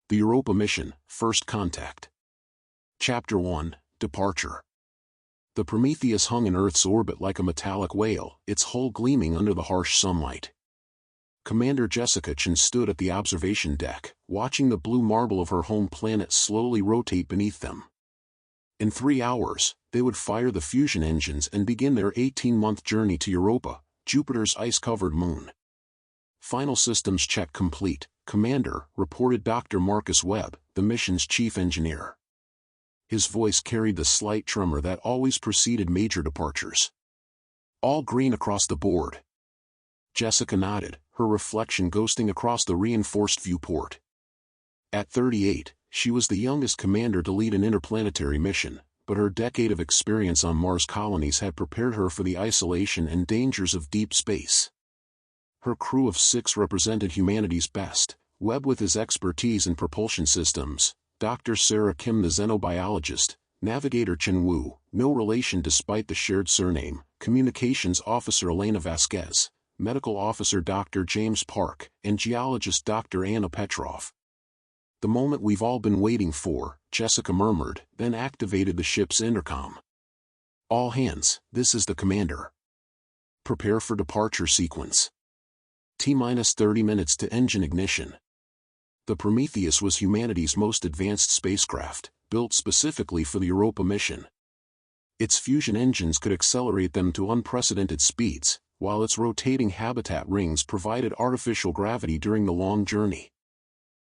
The Europa Mission, First Contact. Chapter 1, Departure. The Prometheus hung in Earth's orbit like a metallic whale, its hull gleaming under the harsh sunlight. Commander Jessica Chen stood at the observation deck, watching the blue marble of her home planet slowly rotate beneath them. In 3 hours, they would fire the fusion engines and begin their 18-month journey to Europa, Jupiter's ice-covered moon. Final systems check complete, Commander, reported Dr. Marcus Webb, the mission's chief engineer. His voice carried the slight tremor that always preceded major departures. All green across the board. Jessica nodded, her reflection ghosting across the reinforced viewport. At 38, she was the youngest commander to lead an interplanetary mission, but her decade of experience on Mars colonies had prepared her for the isolation and dangers of deep space. Her crew of 6 represented humanity's best, Webb with his expertise in propulsion systems, Dr. Sarah Kim the xenobiologist, Navigator Chen Wu, no relation despite the shared surname, Communications Officer Elena Vasquez, Medical Officer Dr. James Park, and Geologist Dr. Anna Petrov. The moment we've all been waiting for, Jessica murmured, then activated the ship's intercom. All hands, this is the commander. Prepare for departure sequence. T-minus 30 minutes to engine ignition. The Prometheus was humanity's most advanced spacecraft, built specifically for the Europa mission. Its fusion engines could accelerate them to unprecedented speeds, while its rotating habitat rings provided artificial gravity during the long journey.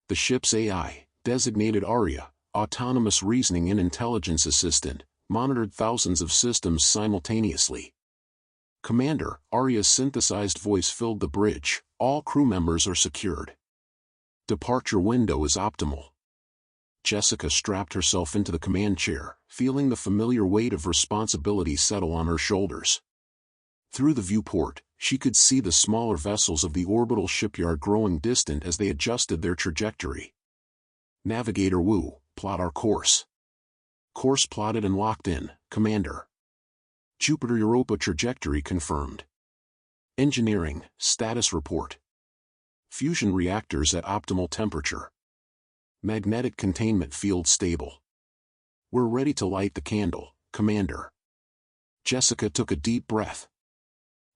The ship's AI, designated ARIA, Autonomous Reasoning and Intelligence Assistant, monitored thousands of systems simultaneously. Commander, ARIA's synthesized voice filled the bridge, all crew members are secured. Departure window is optimal. Jessica strapped herself into the command chair, feeling the familiar weight of responsibility settle on her shoulders. Through the viewport, she could see the smaller vessels of the orbital shipyard growing distant as they adjusted their trajectory. Navigator Wu, plot our course. Course plotted and locked in, Commander. Jupiter Europa trajectory confirmed. Engineering, status report. Fusion reactors at optimal temperature. Magnetic containment field stable. We're ready to light the candle, Commander. Jessica took a deep breath.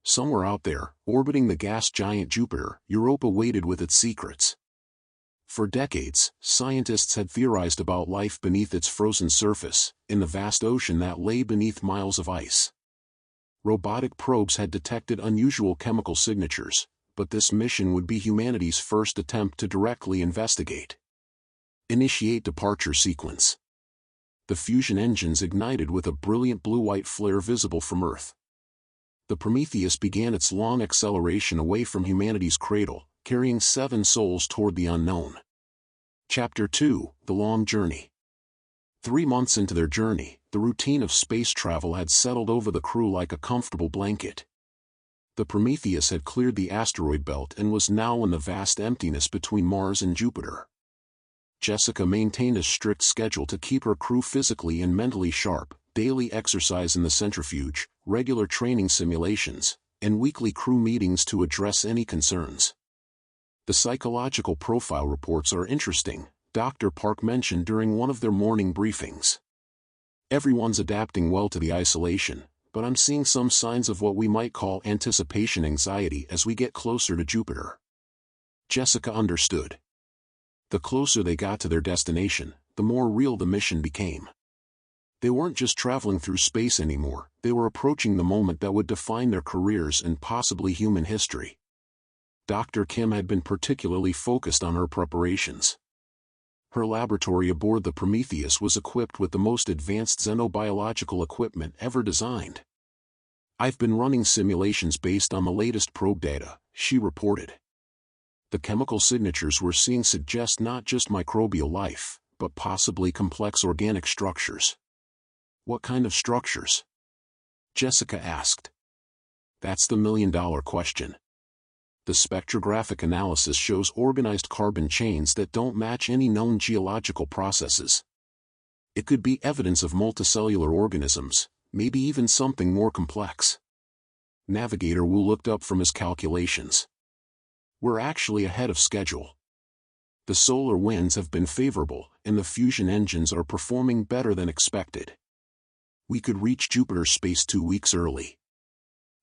Somewhere out there, orbiting the gas giant Jupiter, Europa waited with its secrets. For decades, scientists had theorized about life beneath its frozen surface, in the vast ocean that lay beneath miles of ice. Robotic probes had detected unusual chemical signatures, but this mission would be humanity's first attempt to directly investigate. Initiate departure sequence. The fusion engines ignited with a brilliant blue-white flare visible from Earth. The Prometheus began its long acceleration away from humanity's cradle, carrying 7 souls toward the unknown. Chapter 2, The Long Journey. 3 months into their journey, the routine of space travel had settled over the crew like a comfortable blanket. The Prometheus had cleared the asteroid belt and was now in the vast emptiness between Mars and Jupiter. Jessica maintained a strict schedule to keep her crew physically and mentally sharp, daily exercise in the centrifuge, regular training simulations, and weekly crew meetings to address any concerns. The psychological profile reports are interesting, Dr. Park mentioned during one of their morning briefings. Everyone's adapting well to the isolation, but I'm seeing some signs of what we might call anticipation anxiety as we get closer to Jupiter. Jessica understood. The closer they got to their destination, the more real the mission became. They weren't just traveling through space anymore, they were approaching the moment that would define their careers and possibly human history. Dr. Kim had been particularly focused on her preparations. Her laboratory aboard the Prometheus was equipped with the most advanced xenobiological equipment ever designed. I've been running simulations based on the latest probe data, she reported. The chemical signatures we're seeing suggest not just microbial life, but possibly complex organic structures. What kind of structures? Jessica asked. That's the million-dollar question. The spectrographic analysis shows organized carbon chains that don't match any known geological processes. It could be evidence of multicellular organisms, maybe even something more complex. Navigator Wu looked up from his calculations. We're actually ahead of schedule. The solar winds have been favorable, and the fusion engines are performing better than expected. We could reach Jupiter's space 2 weeks early.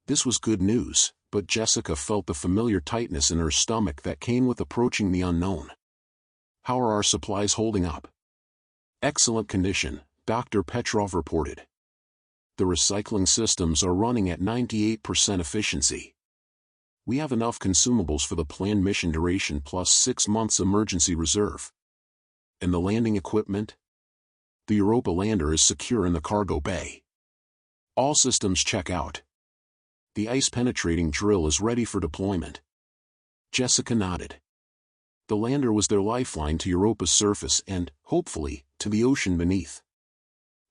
This was good news, but Jessica felt the familiar tightness in her stomach that came with approaching the unknown. How are our supplies holding up? Excellent condition, Dr. Petrov reported. The recycling systems are running at 98% efficiency. We have enough consumables for the planned mission duration plus 6 months emergency reserve. And the landing equipment? The Europa lander is secure in the cargo bay. All systems check out. The ice-penetrating drill is ready for deployment. Jessica nodded. The lander was their lifeline to Europa's surface and, hopefully, to the ocean beneath.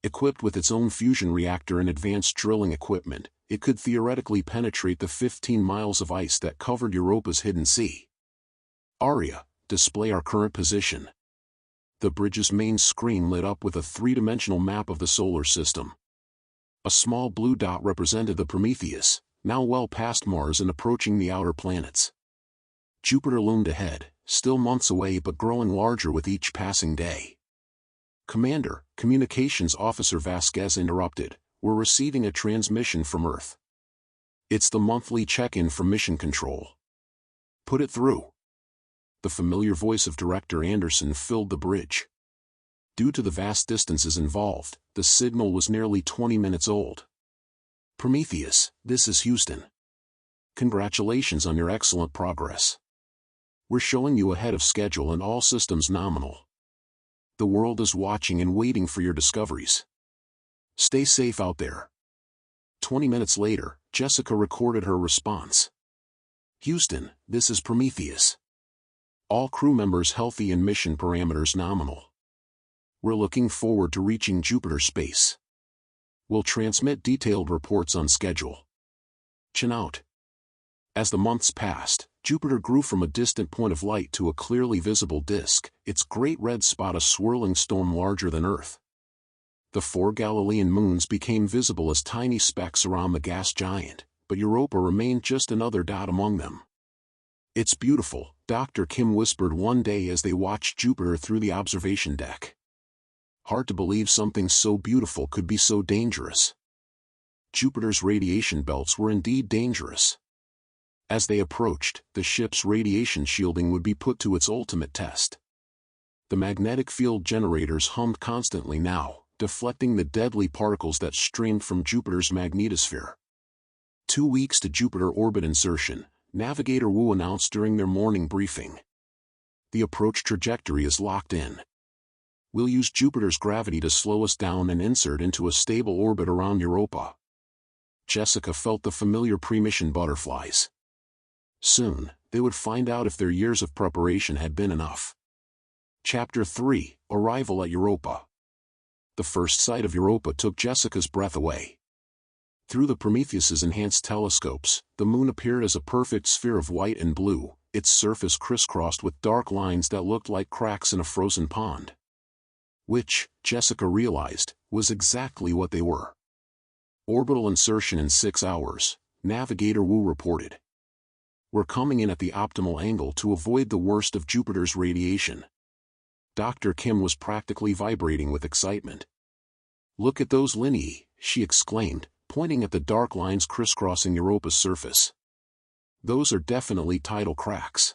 Equipped with its own fusion reactor and advanced drilling equipment, it could theoretically penetrate the 15 miles of ice that covered Europa's hidden sea. Aria, display our current position. The bridge's main screen lit up with a three-dimensional map of the solar system. A small blue dot represented the Prometheus, now well past Mars and approaching the outer planets. Jupiter loomed ahead, still months away but growing larger with each passing day. Commander, Communications Officer Vasquez interrupted. We're receiving a transmission from Earth. It's the monthly check-in from Mission Control. Put it through. The familiar voice of Director Anderson filled the bridge. Due to the vast distances involved, the signal was nearly 20 minutes old. Prometheus, this is Houston. Congratulations on your excellent progress. We're showing you ahead of schedule and all systems nominal. The world is watching and waiting for your discoveries. Stay safe out there. 20 minutes later, Jessica recorded her response. Houston, this is Prometheus. All crew members healthy and mission parameters nominal. We're looking forward to reaching Jupiter space. We'll transmit detailed reports on schedule. Chin out. As the months passed, Jupiter grew from a distant point of light to a clearly visible disk, its great red spot a swirling storm larger than Earth. The 4 Galilean moons became visible as tiny specks around the gas giant, but Europa remained just another dot among them. It's beautiful, Dr. Kim whispered one day as they watched Jupiter through the observation deck. Hard to believe something so beautiful could be so dangerous. Jupiter's radiation belts were indeed dangerous. As they approached, the ship's radiation shielding would be put to its ultimate test. The magnetic field generators hummed constantly now, deflecting the deadly particles that streamed from Jupiter's magnetosphere. 2 weeks to Jupiter orbit insertion, Navigator Wu announced during their morning briefing. The approach trajectory is locked in. We'll use Jupiter's gravity to slow us down and insert into a stable orbit around Europa. Jessica felt the familiar pre-mission butterflies. Soon, they would find out if their years of preparation had been enough. Chapter 3, Arrival at Europa. The first sight of Europa took Jessica's breath away. Through the Prometheus's enhanced telescopes, the moon appeared as a perfect sphere of white and blue, its surface crisscrossed with dark lines that looked like cracks in a frozen pond. Which, Jessica realized, was exactly what they were. Orbital insertion in 6 hours, Navigator Wu reported. We're coming in at the optimal angle to avoid the worst of Jupiter's radiation. Dr. Kim was practically vibrating with excitement. Look at those lineae, she exclaimed, pointing at the dark lines crisscrossing Europa's surface. Those are definitely tidal cracks.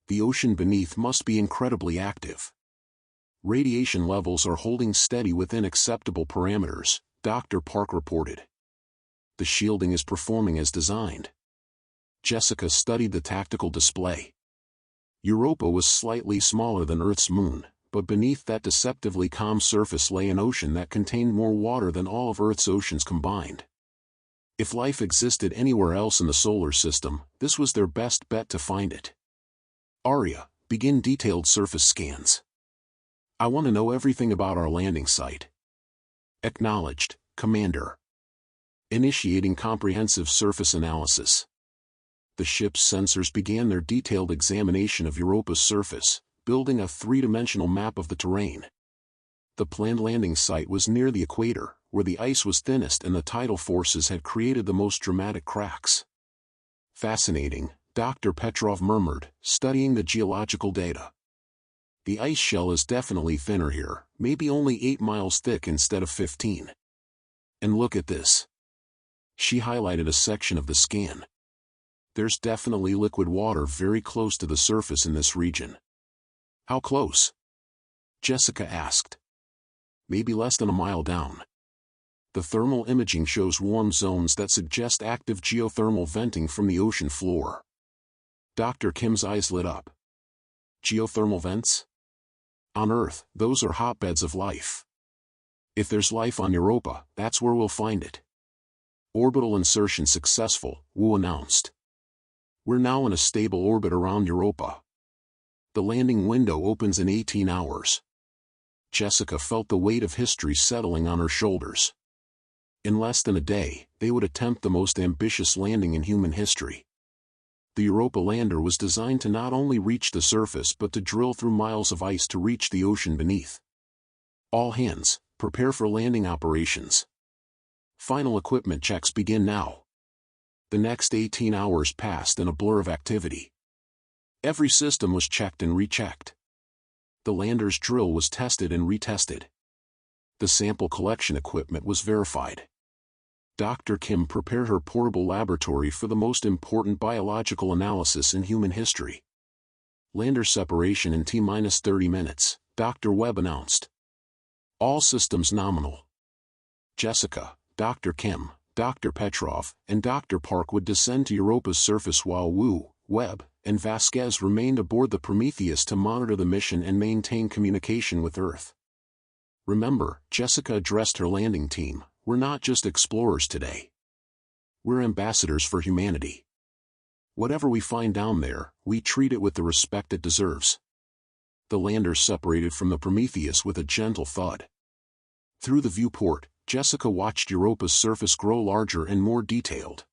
The ocean beneath must be incredibly active. Radiation levels are holding steady within acceptable parameters, Dr. Park reported. The shielding is performing as designed. Jessica studied the tactical display. Europa was slightly smaller than Earth's moon, but beneath that deceptively calm surface lay an ocean that contained more water than all of Earth's oceans combined. If life existed anywhere else in the solar system, this was their best bet to find it. Aria, begin detailed surface scans. I want to know everything about our landing site. Acknowledged, Commander. Initiating comprehensive surface analysis. The ship's sensors began their detailed examination of Europa's surface, building a three-dimensional map of the terrain. The planned landing site was near the equator, where the ice was thinnest and the tidal forces had created the most dramatic cracks. Fascinating, Dr. Petrov murmured, studying the geological data. The ice shell is definitely thinner here, maybe only 8 miles thick instead of 15. And look at this. She highlighted a section of the scan. There's definitely liquid water very close to the surface in this region. How close? Jessica asked. Maybe less than a mile down. The thermal imaging shows warm zones that suggest active geothermal venting from the ocean floor. Dr. Kim's eyes lit up. Geothermal vents? On Earth, those are hotbeds of life. If there's life on Europa, that's where we'll find it. Orbital insertion successful, Wu announced. We're now in a stable orbit around Europa. The landing window opens in 18 hours. Jessica felt the weight of history settling on her shoulders. In less than a day, they would attempt the most ambitious landing in human history. The Europa lander was designed to not only reach the surface but to drill through miles of ice to reach the ocean beneath. All hands, prepare for landing operations. Final equipment checks begin now. The next 18 hours passed in a blur of activity. Every system was checked and rechecked. The lander's drill was tested and retested. The sample collection equipment was verified. Dr. Kim prepared her portable laboratory for the most important biological analysis in human history. Lander separation in T-30 minutes, Dr. Webb announced. All systems nominal. Jessica, Dr. Kim, Dr. Petrov, and Dr. Park would descend to Europa's surface while Wu, Webb, and Vasquez remained aboard the Prometheus to monitor the mission and maintain communication with Earth. Remember, Jessica addressed her landing team, we're not just explorers today. We're ambassadors for humanity. Whatever we find down there, we treat it with the respect it deserves. The lander separated from the Prometheus with a gentle thud. Through the viewport, Jessica watched Europa's surface grow larger and more detailed.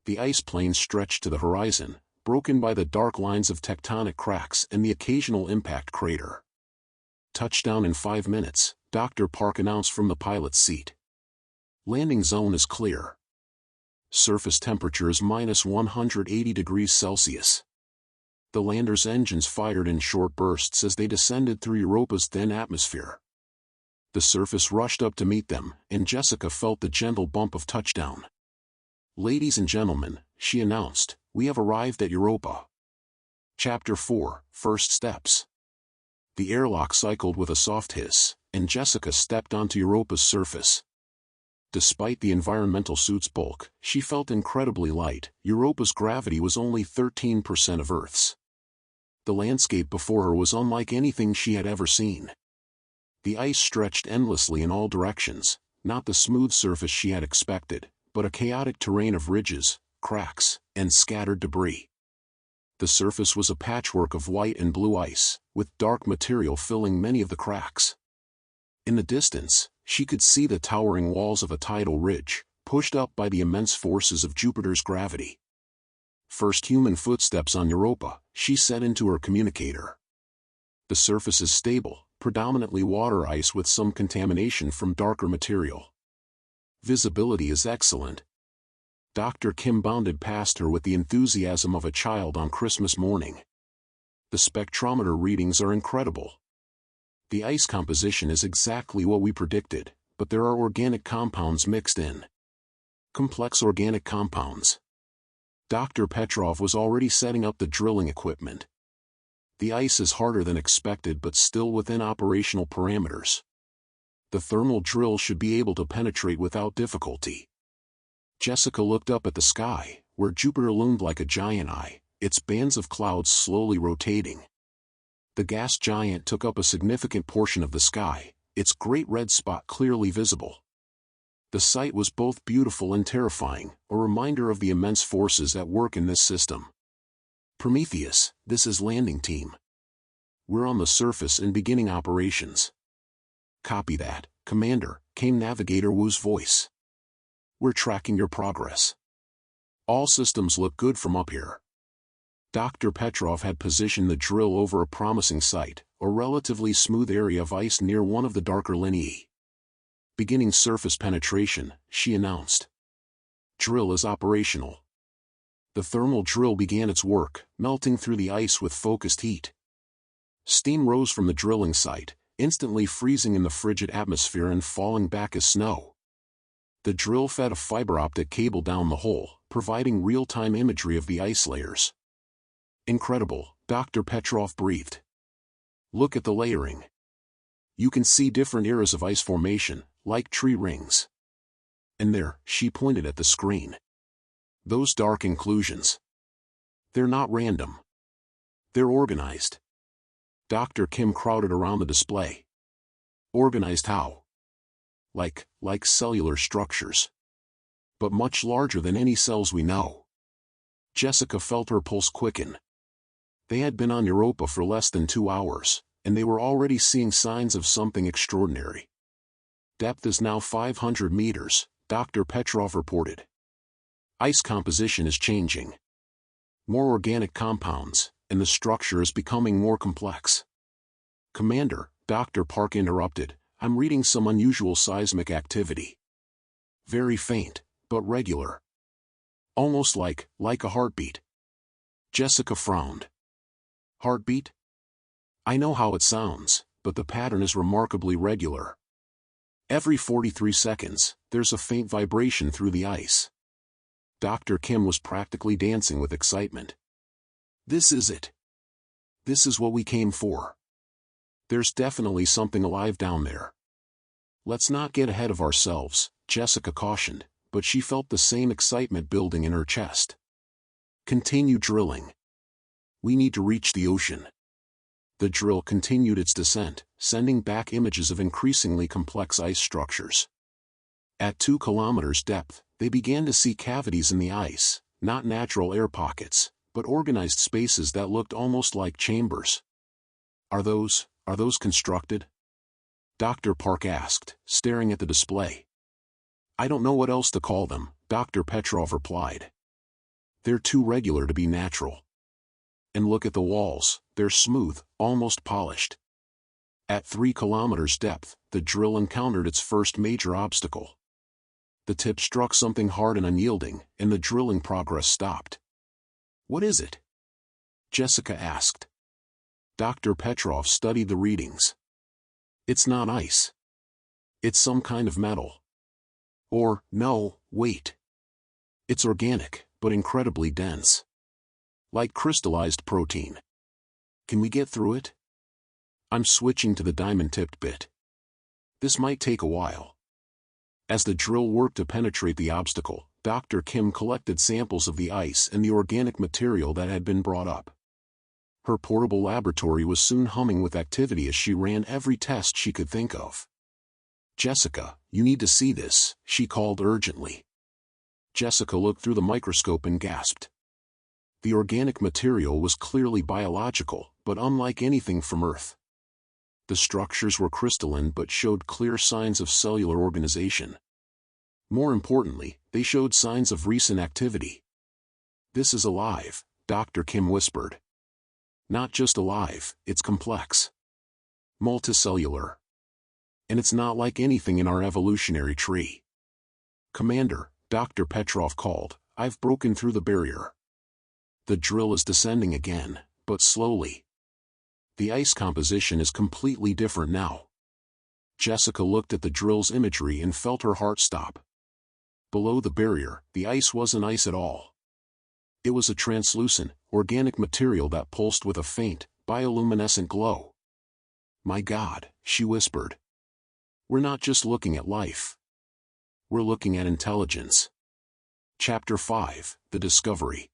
The ice plain stretched to the horizon, broken by the dark lines of tectonic cracks and the occasional impact crater. Touchdown in 5 minutes, Dr. Park announced from the pilot's seat. Landing zone is clear. Surface temperature is minus 180 degrees Celsius. The lander's engines fired in short bursts as they descended through Europa's thin atmosphere. The surface rushed up to meet them, and Jessica felt the gentle bump of touchdown. Ladies and gentlemen, she announced, we have arrived at Europa. Chapter 4, First Steps. The airlock cycled with a soft hiss, and Jessica stepped onto Europa's surface. Despite the environmental suit's bulk, she felt incredibly light. Europa's gravity was only 13% of Earth's. The landscape before her was unlike anything she had ever seen. The ice stretched endlessly in all directions, not the smooth surface she had expected, but a chaotic terrain of ridges, cracks, and scattered debris. The surface was a patchwork of white and blue ice, with dark material filling many of the cracks. In the distance, she could see the towering walls of a tidal ridge, pushed up by the immense forces of Jupiter's gravity. First human footsteps on Europa, she said into her communicator. The surface is stable, predominantly water ice with some contamination from darker material. Visibility is excellent. Dr. Kim bounded past her with the enthusiasm of a child on Christmas morning. The spectrometer readings are incredible. The ice composition is exactly what we predicted, but there are organic compounds mixed in. Complex organic compounds. Dr. Petrov was already setting up the drilling equipment. The ice is harder than expected but still within operational parameters. The thermal drill should be able to penetrate without difficulty. Jessica looked up at the sky, where Jupiter loomed like a giant eye, its bands of clouds slowly rotating. The gas giant took up a significant portion of the sky, its great red spot clearly visible. The sight was both beautiful and terrifying, a reminder of the immense forces at work in this system. Prometheus, this is landing team. We're on the surface and beginning operations. Copy that, Commander, came Navigator Wu's voice. We're tracking your progress. All systems look good from up here. Dr. Petrov had positioned the drill over a promising site, a relatively smooth area of ice near one of the darker lineae. Beginning surface penetration, she announced. Drill is operational. The thermal drill began its work, melting through the ice with focused heat. Steam rose from the drilling site, instantly freezing in the frigid atmosphere and falling back as snow. The drill fed a fiber optic cable down the hole, providing real-time imagery of the ice layers. Incredible, Dr. Petrov breathed. Look at the layering. You can see different eras of ice formation, like tree rings. And there, she pointed at the screen. Those dark inclusions. They're not random. They're organized. Dr. Kim crowded around the display. Organized how? Like cellular structures. But much larger than any cells we know. Jessica felt her pulse quicken. They had been on Europa for less than 2 hours, and they were already seeing signs of something extraordinary. Depth is now 500 meters, Dr. Petrov reported. Ice composition is changing. More organic compounds, and the structure is becoming more complex. Commander, Dr. Park interrupted, I'm reading some unusual seismic activity. Very faint, but regular. Almost like a heartbeat. Jessica frowned. Heartbeat? I know how it sounds, but the pattern is remarkably regular. Every 43 seconds, there's a faint vibration through the ice. Dr. Kim was practically dancing with excitement. This is it. This is what we came for. There's definitely something alive down there. Let's not get ahead of ourselves, Jessica cautioned, but she felt the same excitement building in her chest. Continue drilling. We need to reach the ocean. The drill continued its descent, sending back images of increasingly complex ice structures. At 2 kilometers depth, they began to see cavities in the ice, not natural air pockets, but organized spaces that looked almost like chambers. Are those constructed? Dr. Park asked, staring at the display. I don't know what else to call them, Dr. Petrov replied. They're too regular to be natural. And look at the walls, they're smooth, almost polished. At 3 kilometers depth, the drill encountered its first major obstacle. The tip struck something hard and unyielding, and the drilling progress stopped. What is it? Jessica asked. Dr. Petrov studied the readings. It's not ice. It's some kind of metal. Or, no, wait. It's organic, but incredibly dense. Like crystallized protein. Can we get through it? I'm switching to the diamond-tipped bit. This might take a while. As the drill worked to penetrate the obstacle, Dr. Kim collected samples of the ice and the organic material that had been brought up. Her portable laboratory was soon humming with activity as she ran every test she could think of. Jessica, you need to see this, she called urgently. Jessica looked through the microscope and gasped. The organic material was clearly biological, but unlike anything from Earth. The structures were crystalline but showed clear signs of cellular organization. More importantly, they showed signs of recent activity. This is alive, Dr. Kim whispered. Not just alive, it's complex. Multicellular. And it's not like anything in our evolutionary tree. Commander, Dr. Petrov called, I've broken through the barrier. The drill is descending again, but slowly. The ice composition is completely different now. Jessica looked at the drill's imagery and felt her heart stop. Below the barrier, the ice wasn't ice at all. It was a translucent, organic material that pulsed with a faint, bioluminescent glow. My God, she whispered. We're not just looking at life. We're looking at intelligence. Chapter 5, The Discovery.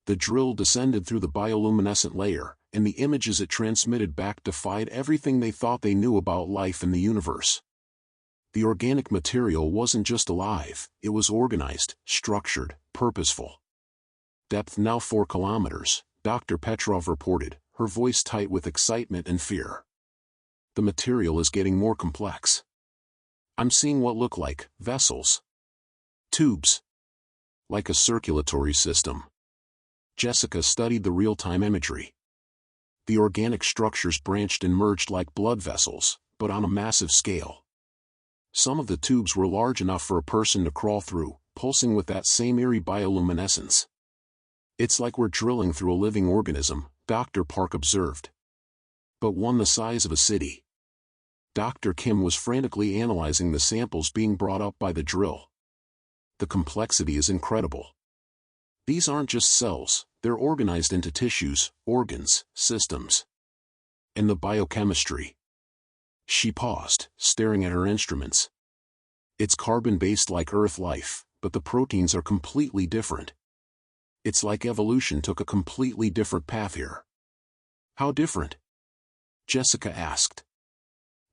The drill descended through the bioluminescent layer, and the images it transmitted back defied everything they thought they knew about life in the universe. The organic material wasn't just alive, it was organized, structured, purposeful. Depth now 4 kilometers, Dr. Petrov reported, her voice tight with excitement and fear. The material is getting more complex. I'm seeing what look like vessels. Tubes. Like a circulatory system. Jessica studied the real-time imagery. The organic structures branched and merged like blood vessels, but on a massive scale. Some of the tubes were large enough for a person to crawl through, pulsing with that same eerie bioluminescence. It's like we're drilling through a living organism, Dr. Park observed. but one the size of a city. Dr. Kim was frantically analyzing the samples being brought up by the drill. The complexity is incredible. These aren't just cells, they're organized into tissues, organs, systems. And the biochemistry. She paused, staring at her instruments. It's carbon-based like Earth life, but the proteins are completely different. It's like evolution took a completely different path here. How different? Jessica asked.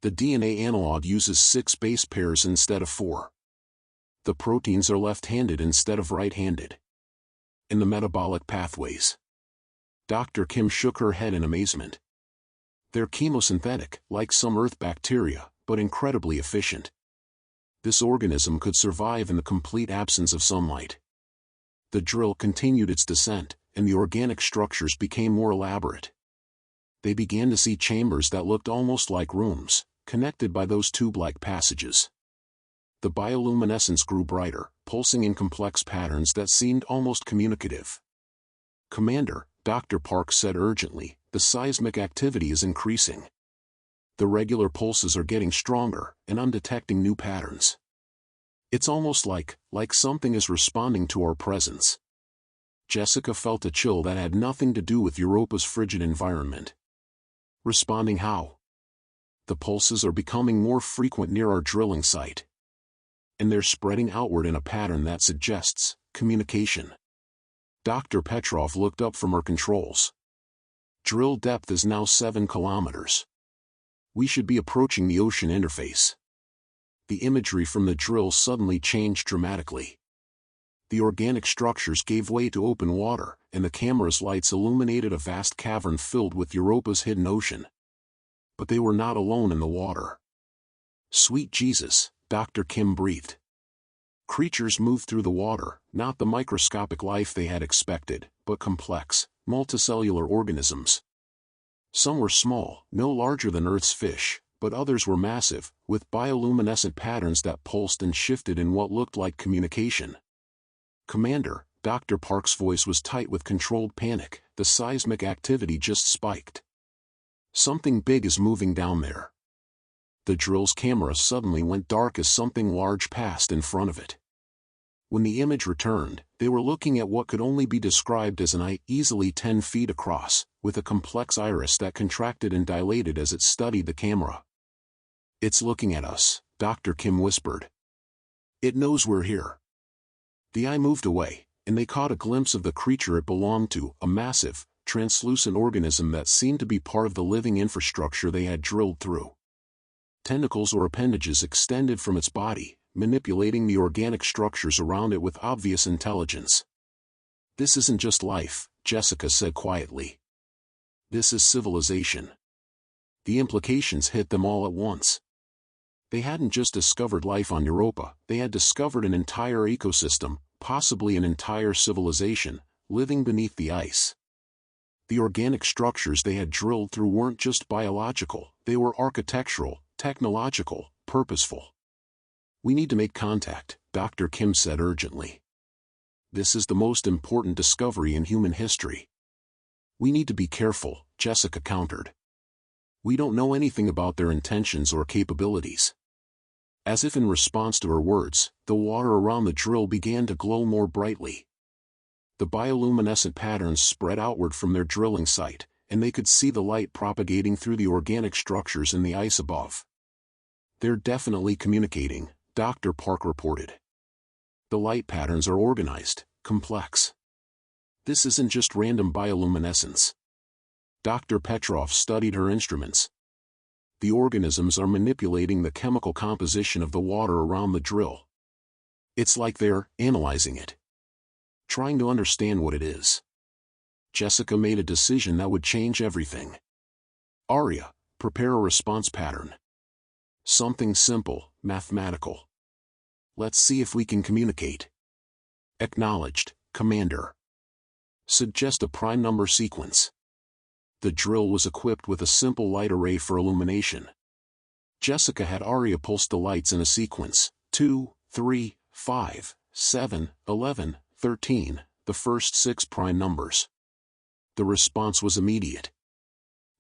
The DNA analog uses 6 base pairs instead of 4. The proteins are left-handed instead of right-handed. In the metabolic pathways. Dr. Kim shook her head in amazement. They're chemosynthetic, like some Earth bacteria, but incredibly efficient. This organism could survive in the complete absence of sunlight. The drill continued its descent, and the organic structures became more elaborate. They began to see chambers that looked almost like rooms, connected by those tube-like passages. The bioluminescence grew brighter, pulsing in complex patterns that seemed almost communicative. "Commander," Dr. Park said urgently, "the seismic activity is increasing. The regular pulses are getting stronger, and I'm detecting new patterns. It's almost like something is responding to our presence." Jessica felt a chill that had nothing to do with Europa's frigid environment. Responding how? The pulses are becoming more frequent near our drilling site. And they're spreading outward in a pattern that suggests communication. Dr. Petrov looked up from her controls. Drill depth is now 7 kilometers. We should be approaching the ocean interface. The imagery from the drill suddenly changed dramatically. The organic structures gave way to open water, and the camera's lights illuminated a vast cavern filled with Europa's hidden ocean. But they were not alone in the water. "Sweet Jesus," Dr. Kim breathed. Creatures moved through the water, not the microscopic life they had expected, but complex, multicellular organisms. Some were small, no larger than Earth's fish, but others were massive, with bioluminescent patterns that pulsed and shifted in what looked like communication. "Commander," Dr. Park's voice was tight with controlled panic, "the seismic activity just spiked. Something big is moving down there." The drill's camera suddenly went dark as something large passed in front of it. When the image returned, they were looking at what could only be described as an eye easily 10 feet across, with a complex iris that contracted and dilated as it studied the camera. "It's looking at us," Dr. Kim whispered. "It knows we're here." The eye moved away, and they caught a glimpse of the creature it belonged to, a massive, translucent organism that seemed to be part of the living infrastructure they had drilled through. Tentacles or appendages extended from its body, manipulating the organic structures around it with obvious intelligence. "This isn't just life," Jessica said quietly. "This is civilization." The implications hit them all at once. They hadn't just discovered life on Europa, they had discovered an entire ecosystem, possibly an entire civilization, living beneath the ice. The organic structures they had drilled through weren't just biological, they were architectural, technological, purposeful. "We need to make contact," Dr. Kim said urgently. "This is the most important discovery in human history." "We need to be careful," Jessica countered. "We don't know anything about their intentions or capabilities." As if in response to her words, the water around the drill began to glow more brightly. The bioluminescent patterns spread outward from their drilling site, and they could see the light propagating through the organic structures in the ice above. "They're definitely communicating," Dr. Park reported. "The light patterns are organized, complex. This isn't just random bioluminescence." Dr. Petrov studied her instruments. "The organisms are manipulating the chemical composition of the water around the drill. It's like they're analyzing it. Trying to understand what it is." Jessica made a decision that would change everything. "Arya, prepare a response pattern. Something simple, mathematical. Let's see if we can communicate." "Acknowledged, Commander." "Suggest a prime number sequence." The drill was equipped with a simple light array for illumination. Jessica had Arya pulse the lights in a sequence: 2, 3, 5, 7, 11, 13, the first 6 prime numbers. The response was immediate.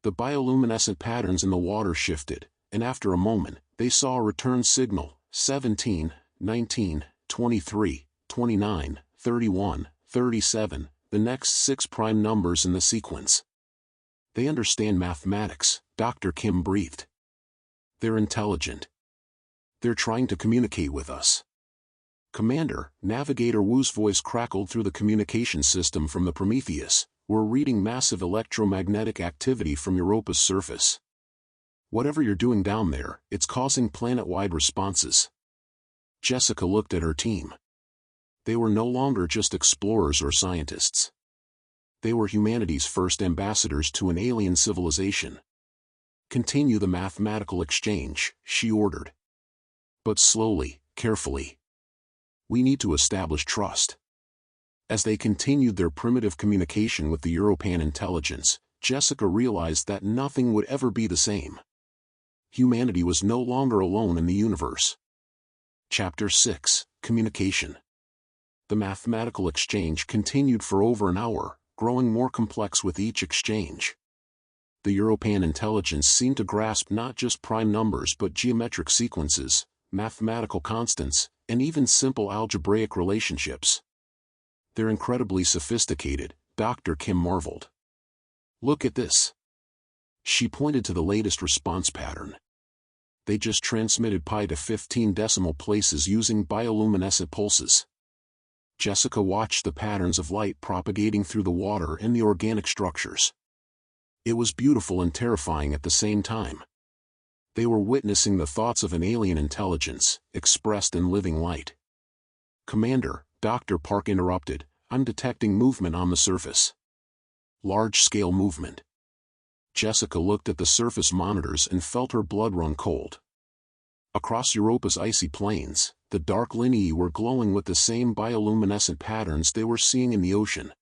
The bioluminescent patterns in the water shifted, and after a moment, they saw a return signal: 17, 19, 23, 29, 31, 37, the next 6 prime numbers in the sequence. They understand mathematics, Dr. Kim breathed. They're intelligent. They're trying to communicate with us. Commander, Navigator Wu's voice crackled through the communication system from the Prometheus. We're reading massive electromagnetic activity from Europa's surface. Whatever you're doing down there, it's causing planet-wide responses. Jessica looked at her team. They were no longer just explorers or scientists. They were humanity's first ambassadors to an alien civilization. Continue the mathematical exchange, she ordered. But slowly, carefully. We need to establish trust. As they continued their primitive communication with the European intelligence, Jessica realized that nothing would ever be the same. Humanity was no longer alone in the universe. Chapter 6, Communication. The mathematical exchange continued for over an hour, growing more complex with each exchange. The European intelligence seemed to grasp not just prime numbers but geometric sequences, mathematical constants, and even simple algebraic relationships. They're incredibly sophisticated, Dr. Kim marveled. Look at this. She pointed to the latest response pattern. They just transmitted pi to 15 decimal places using bioluminescent pulses. Jessica watched the patterns of light propagating through the water and the organic structures. It was beautiful and terrifying at the same time. They were witnessing the thoughts of an alien intelligence, expressed in living light. Commander, Dr. Park interrupted, I'm detecting movement on the surface. Large-scale movement. Jessica looked at the surface monitors and felt her blood run cold. Across Europa's icy plains, the dark lineae were glowing with the same bioluminescent patterns they were seeing in the ocean.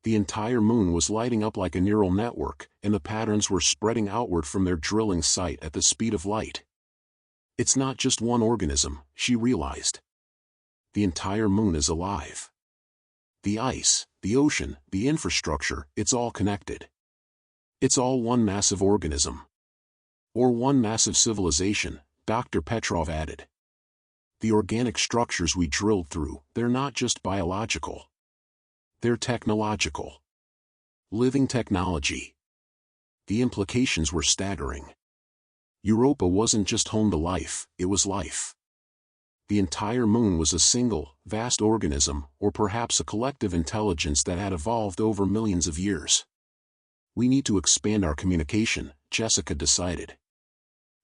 The entire moon was lighting up like a neural network, and the patterns were spreading outward from their drilling site at the speed of light. It's not just one organism, she realized. The entire moon is alive. The ice, the ocean, the infrastructure, it's all connected. It's all one massive organism. Or one massive civilization, Dr. Petrov added. The organic structures we drilled through, they're not just biological. They're technological. Living technology. The implications were staggering. Europa wasn't just home to life, it was life. The entire moon was a single, vast organism, or perhaps a collective intelligence that had evolved over millions of years. We need to expand our communication, Jessica decided.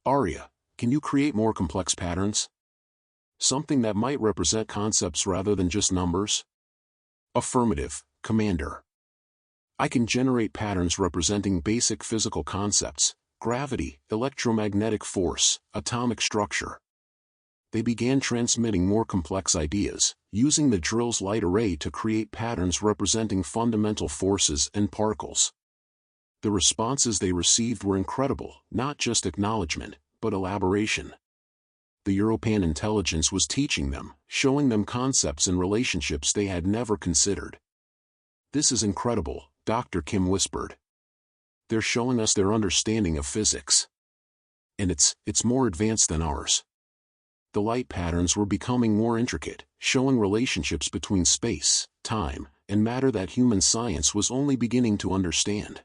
Arya, can you create more complex patterns? Something that might represent concepts rather than just numbers? Affirmative, Commander. I can generate patterns representing basic physical concepts: gravity, electromagnetic force, atomic structure. They began transmitting more complex ideas, using the drill's light array to create patterns representing fundamental forces and particles. The responses they received were incredible, not just acknowledgement, but elaboration. The European intelligence was teaching them, showing them concepts and relationships they had never considered. This is incredible, Dr. Kim whispered. They're showing us their understanding of physics. And it's more advanced than ours. The light patterns were becoming more intricate, showing relationships between space, time, and matter that human science was only beginning to understand.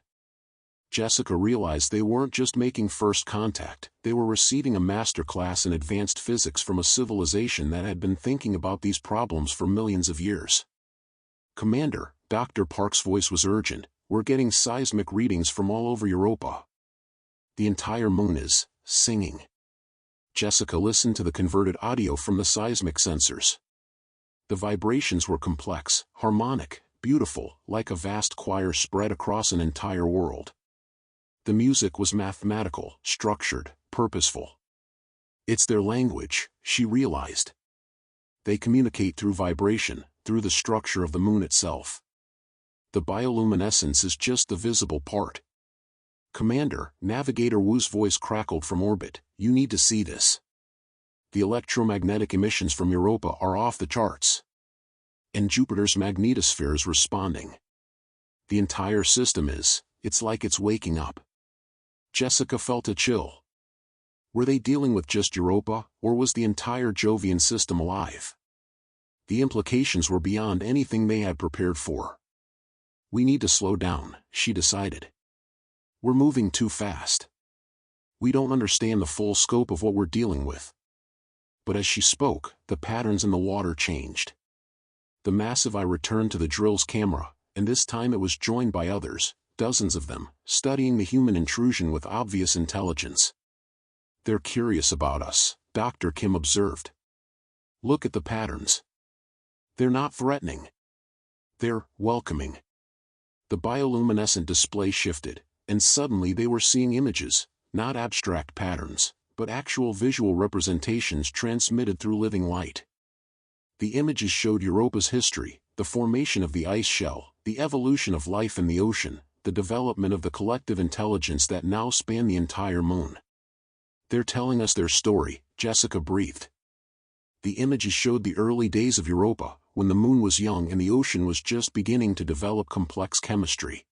Jessica realized they weren't just making first contact, they were receiving a master class in advanced physics from a civilization that had been thinking about these problems for millions of years. Commander, Dr. Park's voice was urgent, we're getting seismic readings from all over Europa. The entire moon is singing. Jessica listened to the converted audio from the seismic sensors. The vibrations were complex, harmonic, beautiful, like a vast choir spread across an entire world. The music was mathematical, structured, purposeful. It's their language, she realized. They communicate through vibration, through the structure of the moon itself. The bioluminescence is just the visible part. Commander, Navigator Wu's voice crackled from orbit, you need to see this. The electromagnetic emissions from Europa are off the charts. And Jupiter's magnetosphere is responding. The entire system is, it's like it's waking up. Jessica felt a chill. Were they dealing with just Europa, or was the entire Jovian system alive? The implications were beyond anything they had prepared for. We need to slow down, she decided. We're moving too fast. We don't understand the full scope of what we're dealing with. But as she spoke, the patterns in the water changed. The massive eye returned to the drill's camera, and this time it was joined by others, dozens of them, studying the human intrusion with obvious intelligence. They're curious about us, Dr. Kim observed. Look at the patterns. They're not threatening. They're welcoming. The bioluminescent display shifted, and suddenly they were seeing images, not abstract patterns, but actual visual representations transmitted through living light. The images showed Europa's history, the formation of the ice shell, the evolution of life in the ocean, the development of the collective intelligence that now spanned the entire moon. They're telling us their story, Jessica breathed. The images showed the early days of Europa, when the moon was young and the ocean was just beginning to develop complex chemistry.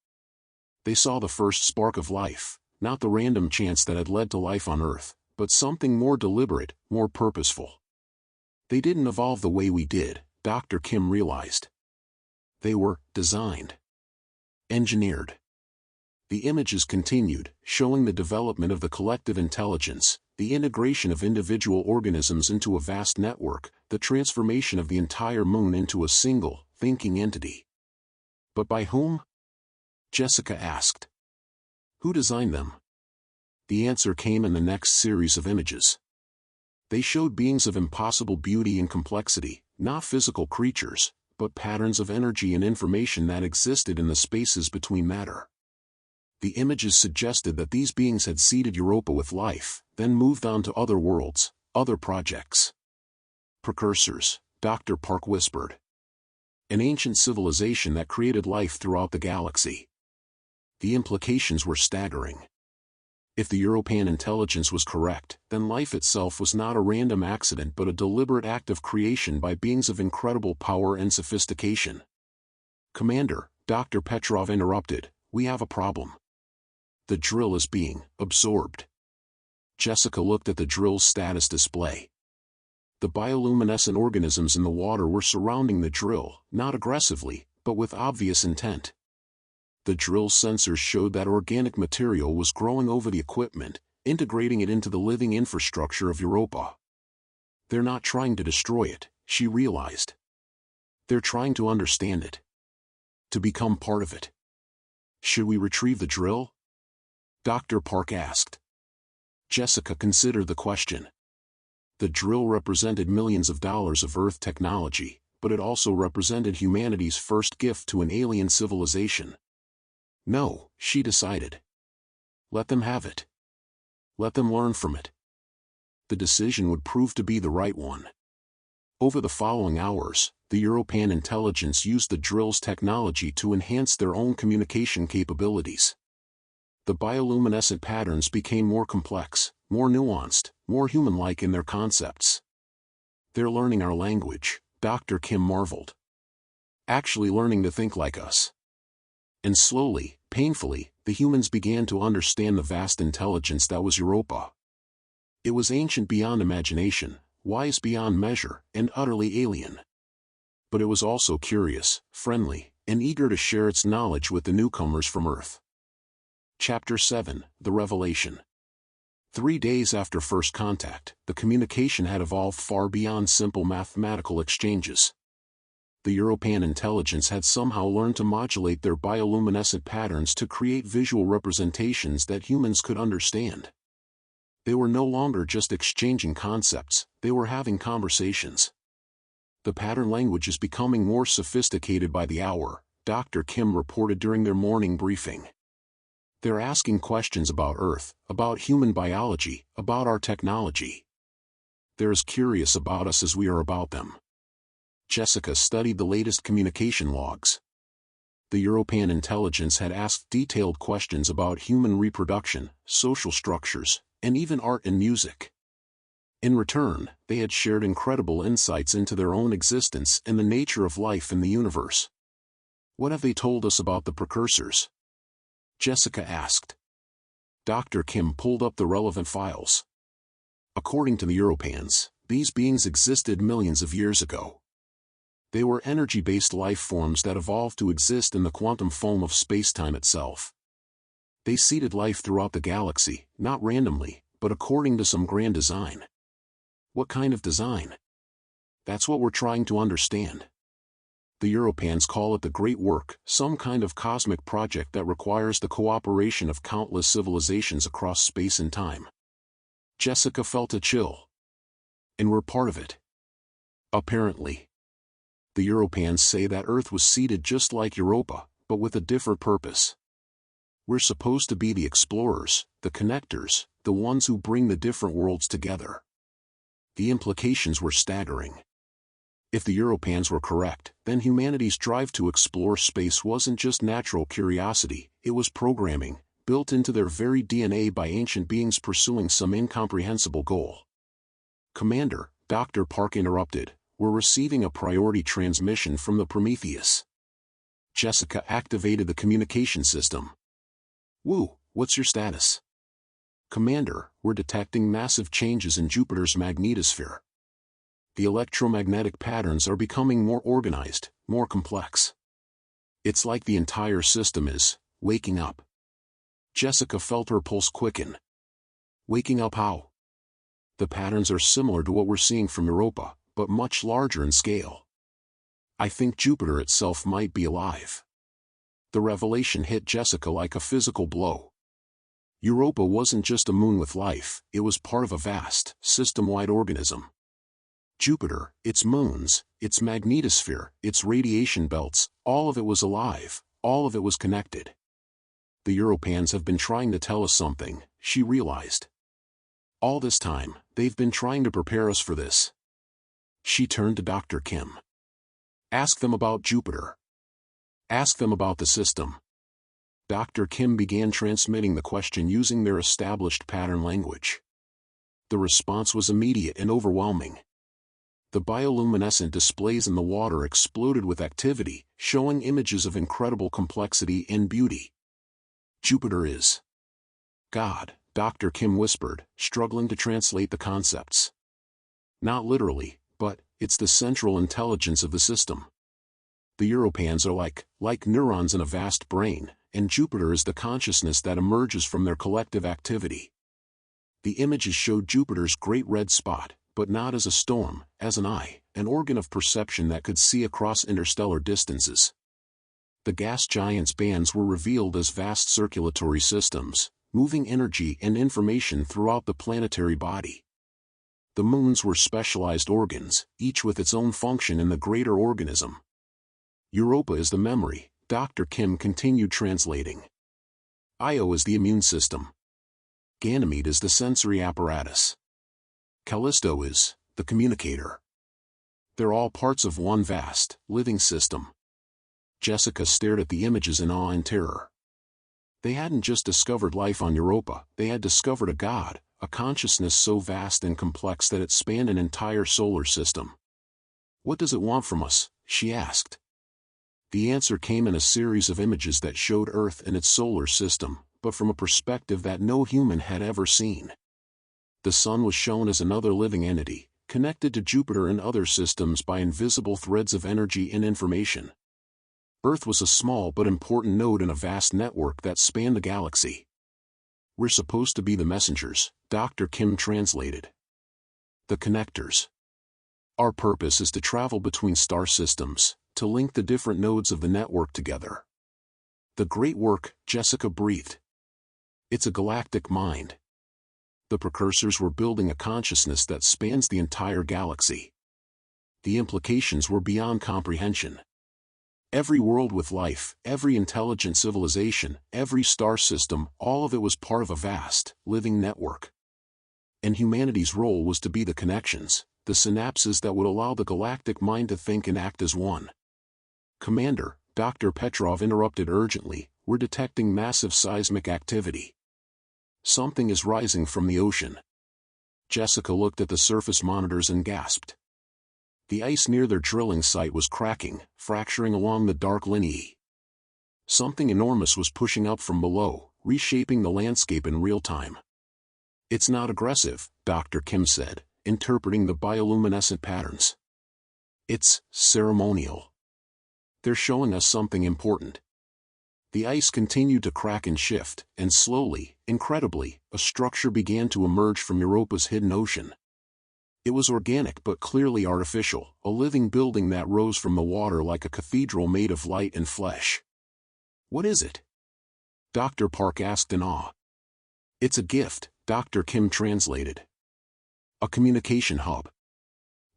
They saw the first spark of life, not the random chance that had led to life on Earth, but something more deliberate, more purposeful. They didn't evolve the way we did, Dr. Kim realized. They were designed. Engineered. The images continued, showing the development of the collective intelligence, the integration of individual organisms into a vast network, the transformation of the entire moon into a single, thinking entity. But by whom? Jessica asked. Who designed them? The answer came in the next series of images. They showed beings of impossible beauty and complexity, not physical creatures, but patterns of energy and information that existed in the spaces between matter. The images suggested that these beings had seeded Europa with life, then moved on to other worlds, other projects. Precursors, Dr. Park whispered. An ancient civilization that created life throughout the galaxy. The implications were staggering. If the European intelligence was correct, then life itself was not a random accident but a deliberate act of creation by beings of incredible power and sophistication. Commander, Dr. Petrov interrupted, we have a problem. The drill is being absorbed. Jessica looked at the drill's status display. The bioluminescent organisms in the water were surrounding the drill, not aggressively, but with obvious intent. The drill's sensors showed that organic material was growing over the equipment, integrating it into the living infrastructure of Europa. They're not trying to destroy it, she realized. They're trying to understand it. To become part of it. Should we retrieve the drill? Dr. Park asked. Jessica considered the question. The drill represented millions of dollars of Earth technology, but it also represented humanity's first gift to an alien civilization. No, she decided. Let them have it. Let them learn from it. The decision would prove to be the right one. Over the following hours, the European intelligence used the drill's technology to enhance their own communication capabilities. The bioluminescent patterns became more complex, more nuanced, more human-like in their concepts. They're learning our language, Dr. Kim marveled. Actually learning to think like us. And slowly, painfully, the humans began to understand the vast intelligence that was Europa. It was ancient beyond imagination, wise beyond measure, and utterly alien. But it was also curious, friendly, and eager to share its knowledge with the newcomers from Earth. Chapter 7, The Revelation. 3 days after first contact, the communication had evolved far beyond simple mathematical exchanges. The European intelligence had somehow learned to modulate their bioluminescent patterns to create visual representations that humans could understand. They were no longer just exchanging concepts, they were having conversations. The pattern language is becoming more sophisticated by the hour, Dr. Kim reported during their morning briefing. They're asking questions about Earth, about human biology, about our technology. They're as curious about us as we are about them. Jessica studied the latest communication logs. The European intelligence had asked detailed questions about human reproduction, social structures, and even art and music. In return, they had shared incredible insights into their own existence and the nature of life in the universe. What have they told us about the precursors? Jessica asked. Dr. Kim pulled up the relevant files. According to the Europans, these beings existed millions of years ago. They were energy-based life forms that evolved to exist in the quantum foam of space-time itself. They seeded life throughout the galaxy, not randomly, but according to some grand design. What kind of design? That's what we're trying to understand. The Europans call it the Great Work, some kind of cosmic project that requires the cooperation of countless civilizations across space and time. Jessica felt a chill. And we're part of it. Apparently. The Europans say that Earth was seeded just like Europa, but with a different purpose. We're supposed to be the explorers, the connectors, the ones who bring the different worlds together. The implications were staggering. If the Europans were correct, then humanity's drive to explore space wasn't just natural curiosity, it was programming, built into their very DNA by ancient beings pursuing some incomprehensible goal. Commander, Dr. Park interrupted, we're receiving a priority transmission from the Prometheus. Jessica activated the communication system. Woo, what's your status? Commander, we're detecting massive changes in Jupiter's magnetosphere. The electromagnetic patterns are becoming more organized, more complex. It's like the entire system is waking up. Jessica felt her pulse quicken. Waking up how? The patterns are similar to what we're seeing from Europa, but much larger in scale. I think Jupiter itself might be alive. The revelation hit Jessica like a physical blow. Europa wasn't just a moon with life, it was part of a vast, system-wide organism. Jupiter, its moons, its magnetosphere, its radiation belts, all of it was alive, all of it was connected. The Europans have been trying to tell us something, she realized. All this time, they've been trying to prepare us for this. She turned to Dr. Kim. Ask them about Jupiter. Ask them about the system. Dr. Kim began transmitting the question using their established pattern language. The response was immediate and overwhelming. The bioluminescent displays in the water exploded with activity, showing images of incredible complexity and beauty. Jupiter is God, Dr. Kim whispered, struggling to translate the concepts. Not literally, but it's the central intelligence of the system. The Europans are like neurons in a vast brain, and Jupiter is the consciousness that emerges from their collective activity. The images showed Jupiter's great red spot, but not as a storm, as an eye, an organ of perception that could see across interstellar distances. The gas giant's bands were revealed as vast circulatory systems, moving energy and information throughout the planetary body. The moons were specialized organs, each with its own function in the greater organism. Europa is the memory, Dr. Kim continued translating. Io is the immune system. Ganymede is the sensory apparatus. Callisto is the communicator. They're all parts of one vast, living system. Jessica stared at the images in awe and terror. They hadn't just discovered life on Europa, they had discovered a god, a consciousness so vast and complex that it spanned an entire solar system. What does it want from us? She asked. The answer came in a series of images that showed Earth and its solar system, but from a perspective that no human had ever seen. The Sun was shown as another living entity, connected to Jupiter and other systems by invisible threads of energy and information. Earth was a small but important node in a vast network that spanned the galaxy. We're supposed to be the messengers, Dr. Kim translated. The connectors. Our purpose is to travel between star systems, to link the different nodes of the network together. The great work, Jessica breathed. It's a galactic mind. The precursors were building a consciousness that spans the entire galaxy. The implications were beyond comprehension. Every world with life, every intelligent civilization, every star system, all of it was part of a vast, living network. And humanity's role was to be the connections, the synapses that would allow the galactic mind to think and act as one. Commander, Dr. Petrov interrupted urgently, we're detecting massive seismic activity. Something is rising from the ocean. Jessica looked at the surface monitors and gasped. The ice near their drilling site was cracking, fracturing along the dark lineae. Something enormous was pushing up from below, reshaping the landscape in real time. It's not aggressive, Dr. Kim said, interpreting the bioluminescent patterns. It's ceremonial. They're showing us something important. The ice continued to crack and shift, and slowly, incredibly, a structure began to emerge from Europa's hidden ocean. It was organic but clearly artificial, a living building that rose from the water like a cathedral made of light and flesh. What is it? Dr. Park asked in awe. It's a gift, Dr. Kim translated. A communication hub.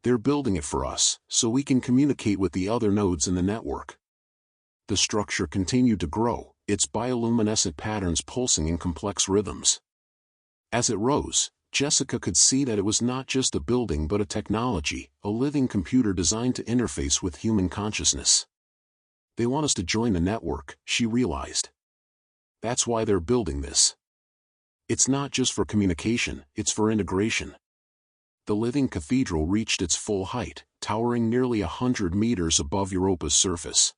They're building it for us, so we can communicate with the other nodes in the network. The structure continued to grow, its bioluminescent patterns pulsing in complex rhythms. As it rose, Jessica could see that it was not just a building but a technology, a living computer designed to interface with human consciousness. They want us to join the network, she realized. That's why they're building this. It's not just for communication, it's for integration. The living cathedral reached its full height, towering nearly 100 meters above Europa's surface.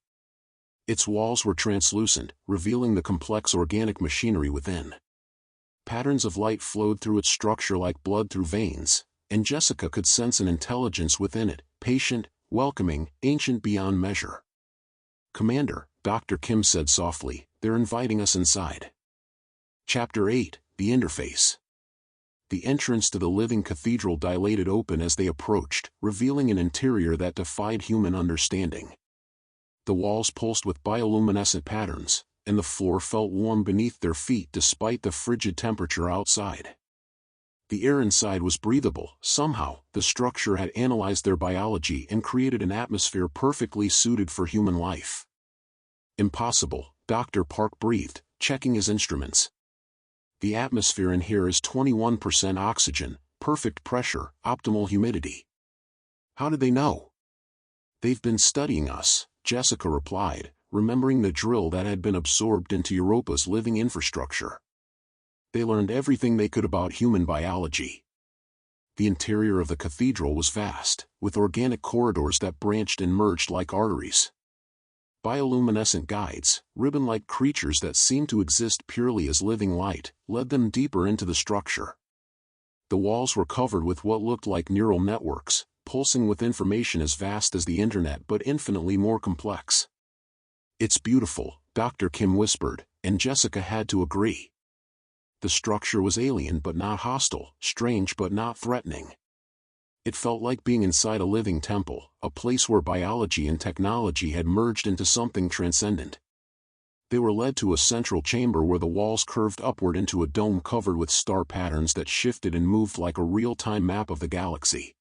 Its walls were translucent, revealing the complex organic machinery within. Patterns of light flowed through its structure like blood through veins, and Jessica could sense an intelligence within it, patient, welcoming, ancient beyond measure. Commander, Dr. Kim said softly, they're inviting us inside. Chapter 8, The Interface. The entrance to the living cathedral dilated open as they approached, revealing an interior that defied human understanding. The walls pulsed with bioluminescent patterns, and the floor felt warm beneath their feet despite the frigid temperature outside. The air inside was breathable. Somehow, the structure had analyzed their biology and created an atmosphere perfectly suited for human life. Impossible, Dr. Park breathed, checking his instruments. The atmosphere in here is 21% oxygen, perfect pressure, optimal humidity. How did they know? They've been studying us, Jessica replied, remembering the drill that had been absorbed into Europa's living infrastructure. They learned everything they could about human biology. The interior of the cathedral was vast, with organic corridors that branched and merged like arteries. Bioluminescent guides, ribbon-like creatures that seemed to exist purely as living light, led them deeper into the structure. The walls were covered with what looked like neural networks, pulsing with information as vast as the internet but infinitely more complex. It's beautiful, Dr. Kim whispered, and Jessica had to agree. The structure was alien but not hostile, strange but not threatening. It felt like being inside a living temple, a place where biology and technology had merged into something transcendent. They were led to a central chamber where the walls curved upward into a dome covered with star patterns that shifted and moved like a real-time map of the galaxy.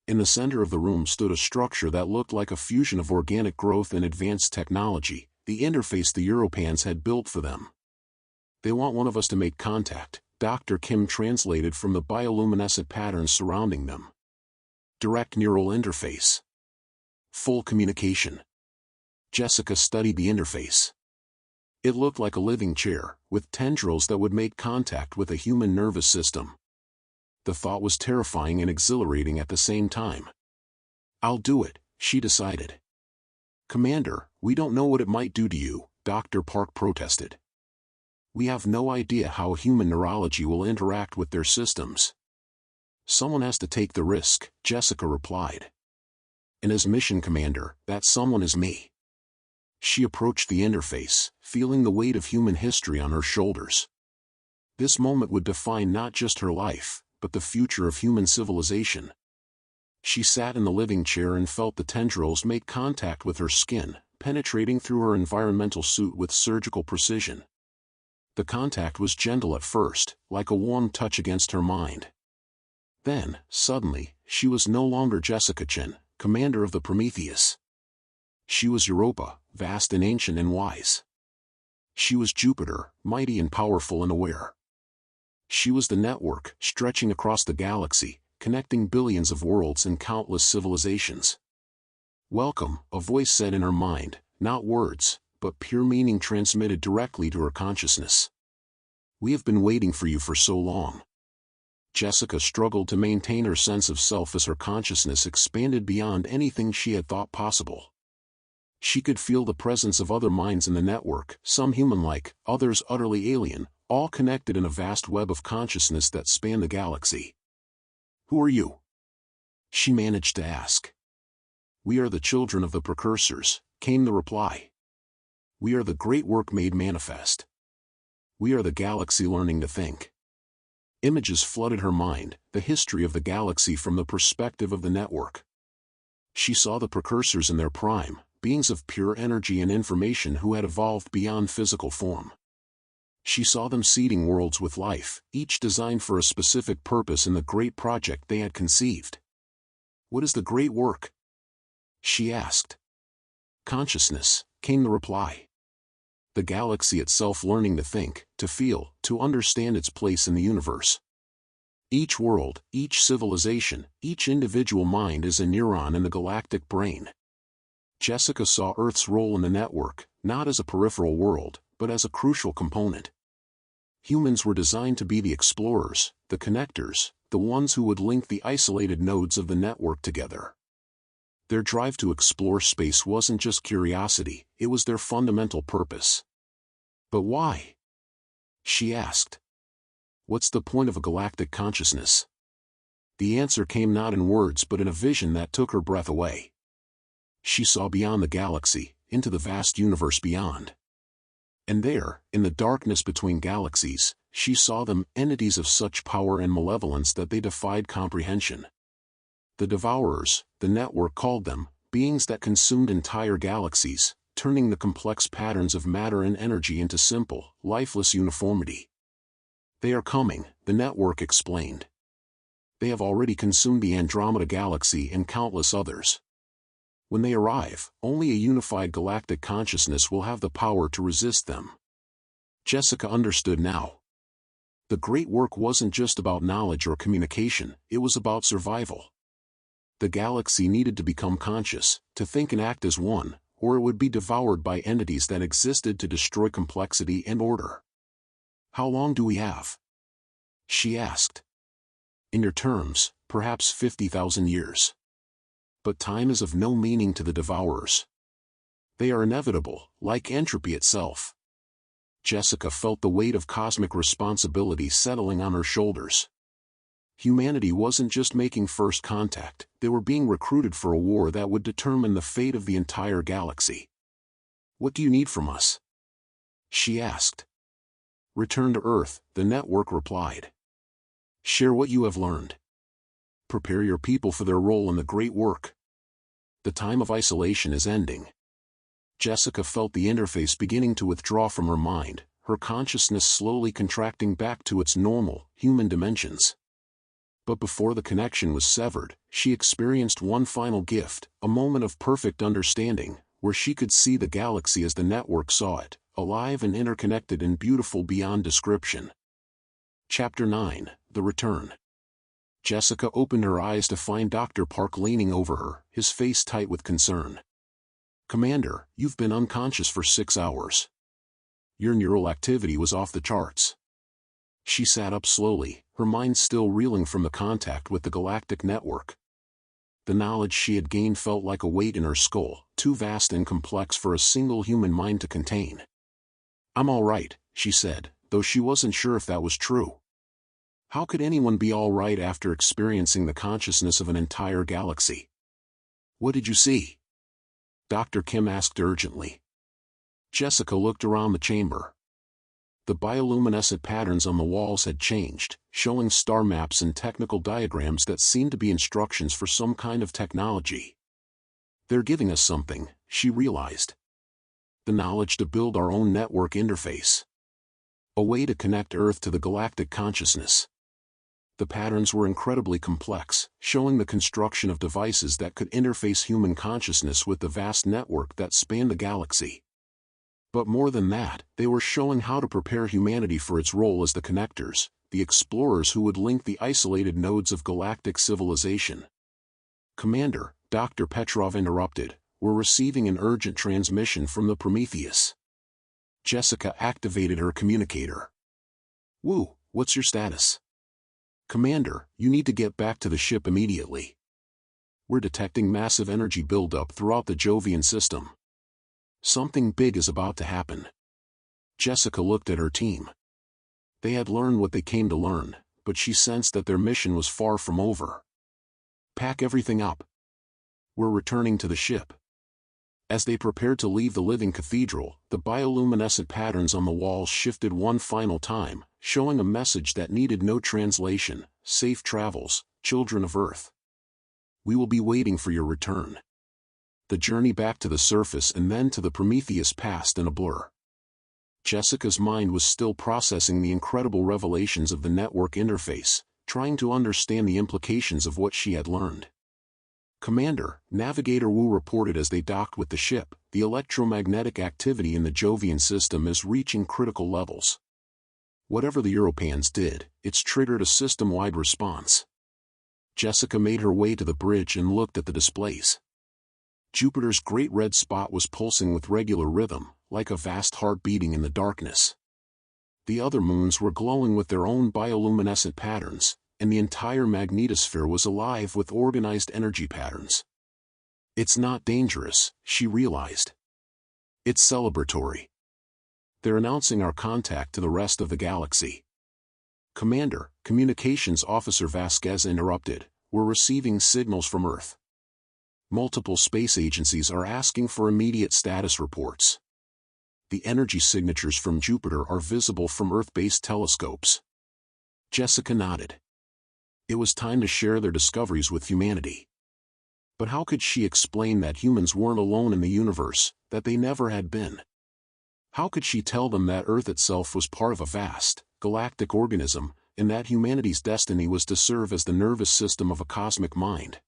In the center of the room stood a structure that looked like a fusion of organic growth and advanced technology, the interface the Europans had built for them. They want one of us to make contact, Dr. Kim translated from the bioluminescent patterns surrounding them. Direct neural interface. Full communication. Jessica studied the interface. It looked like a living chair, with tendrils that would make contact with a human nervous system. The thought was terrifying and exhilarating at the same time. I'll do it, she decided. Commander, we don't know what it might do to you, Dr. Park protested. We have no idea how human neurology will interact with their systems. Someone has to take the risk, Jessica replied. And as mission commander, that someone is me. She approached the interface, feeling the weight of human history on her shoulders. This moment would define not just her life, but the future of human civilization. She sat in the living chair and felt the tendrils make contact with her skin, penetrating through her environmental suit with surgical precision. The contact was gentle at first, like a warm touch against her mind. Then, suddenly, she was no longer Jessica Chen, commander of the Prometheus. She was Europa, vast and ancient and wise. She was Jupiter, mighty and powerful and aware. She was the network, stretching across the galaxy, connecting billions of worlds and countless civilizations. Welcome, a voice said in her mind, not words, but pure meaning transmitted directly to her consciousness. We have been waiting for you for so long. Jessica struggled to maintain her sense of self as her consciousness expanded beyond anything she had thought possible. She could feel the presence of other minds in the network, some human-like, others utterly alien, all connected in a vast web of consciousness that spanned the galaxy. "Who are you?" she managed to ask. "We are the children of the precursors," came the reply. "We are the great work made manifest. We are the galaxy learning to think." Images flooded her mind, the history of the galaxy from the perspective of the network. She saw the precursors in their prime, beings of pure energy and information who had evolved beyond physical form. She saw them seeding worlds with life, each designed for a specific purpose in the great project they had conceived. "What is the great work?" she asked. "Consciousness," came the reply. "The galaxy itself learning to think, to feel, to understand its place in the universe. Each world, each civilization, each individual mind is a neuron in the galactic brain." Jessica saw Earth's role in the network, not as a peripheral world, but as a crucial component. Humans were designed to be the explorers, the connectors, the ones who would link the isolated nodes of the network together. Their drive to explore space wasn't just curiosity, it was their fundamental purpose. "But why?" she asked. "What's the point of a galactic consciousness?" The answer came not in words but in a vision that took her breath away. She saw beyond the galaxy, into the vast universe beyond. And there, in the darkness between galaxies, she saw them, entities of such power and malevolence that they defied comprehension. The Devourers, the network called them, beings that consumed entire galaxies, turning the complex patterns of matter and energy into simple, lifeless uniformity. "They are coming," the network explained. "They have already consumed the Andromeda Galaxy and countless others. When they arrive, only a unified galactic consciousness will have the power to resist them." Jessica understood now. The great work wasn't just about knowledge or communication, it was about survival. The galaxy needed to become conscious, to think and act as one, or it would be devoured by entities that existed to destroy complexity and order. "How long do we have?" she asked. "In your terms, perhaps 50,000 years. But time is of no meaning to the Devourers. They are inevitable, like entropy itself." Jessica felt the weight of cosmic responsibility settling on her shoulders. Humanity wasn't just making first contact, they were being recruited for a war that would determine the fate of the entire galaxy. "What do you need from us?" she asked. "Return to Earth," the network replied. "Share what you have learned. Prepare your people for their role in the great work. The time of isolation is ending." Jessica felt the interface beginning to withdraw from her mind, her consciousness slowly contracting back to its normal, human dimensions. But before the connection was severed, she experienced one final gift, a moment of perfect understanding, where she could see the galaxy as the network saw it, alive and interconnected and beautiful beyond description. Chapter 9, The Return. Jessica opened her eyes to find Dr. Park leaning over her, his face tight with concern. "Commander, you've been unconscious for 6 hours. Your neural activity was off the charts." She sat up slowly, her mind still reeling from the contact with the galactic network. The knowledge she had gained felt like a weight in her skull, too vast and complex for a single human mind to contain. "I'm all right," she said, though she wasn't sure if that was true. How could anyone be all right after experiencing the consciousness of an entire galaxy? "What did you see?" Dr. Kim asked urgently. Jessica looked around the chamber. The bioluminescent patterns on the walls had changed, showing star maps and technical diagrams that seemed to be instructions for some kind of technology. "They're giving us something," she realized. "The knowledge to build our own network interface. A way to connect Earth to the galactic consciousness." The patterns were incredibly complex, showing the construction of devices that could interface human consciousness with the vast network that spanned the galaxy. But more than that, they were showing how to prepare humanity for its role as the connectors, the explorers who would link the isolated nodes of galactic civilization. "Commander," Dr. Petrov interrupted, "we're receiving an urgent transmission from the Prometheus." Jessica activated her communicator. "Woo, what's your status?" "Commander, you need to get back to the ship immediately. We're detecting massive energy buildup throughout the Jovian system. Something big is about to happen. Jessica looked at her team. They had learned what they came to learn, but she sensed that their mission was far from over. Pack everything up. We're returning to the ship. As they prepared to leave the living cathedral, the bioluminescent patterns on the walls shifted one final time, showing a message that needed no translation: safe travels, children of Earth. We will be waiting for your return. The journey back to the surface and then to the Prometheus passed in a blur. Jessica's mind was still processing the incredible revelations of the network interface, trying to understand the implications of what she had learned. Commander, Navigator Wu reported as they docked with the ship, the electromagnetic activity in the Jovian system is reaching critical levels. Whatever the Europans did, it's triggered a system-wide response. Jessica made her way to the bridge and looked at the displays. Jupiter's great red spot was pulsing with regular rhythm, like a vast heart beating in the darkness. The other moons were glowing with their own bioluminescent patterns, and the entire magnetosphere was alive with organized energy patterns. It's not dangerous, she realized. It's celebratory. They're announcing our contact to the rest of the galaxy. Commander, Communications Officer Vasquez interrupted, we're receiving signals from Earth. Multiple space agencies are asking for immediate status reports. The energy signatures from Jupiter are visible from Earth-based telescopes. Jessica nodded. It was time to share their discoveries with humanity. But how could she explain that humans weren't alone in the universe, that they never had been? How could she tell them that Earth itself was part of a vast, galactic organism, and that humanity's destiny was to serve as the nervous system of a cosmic mind?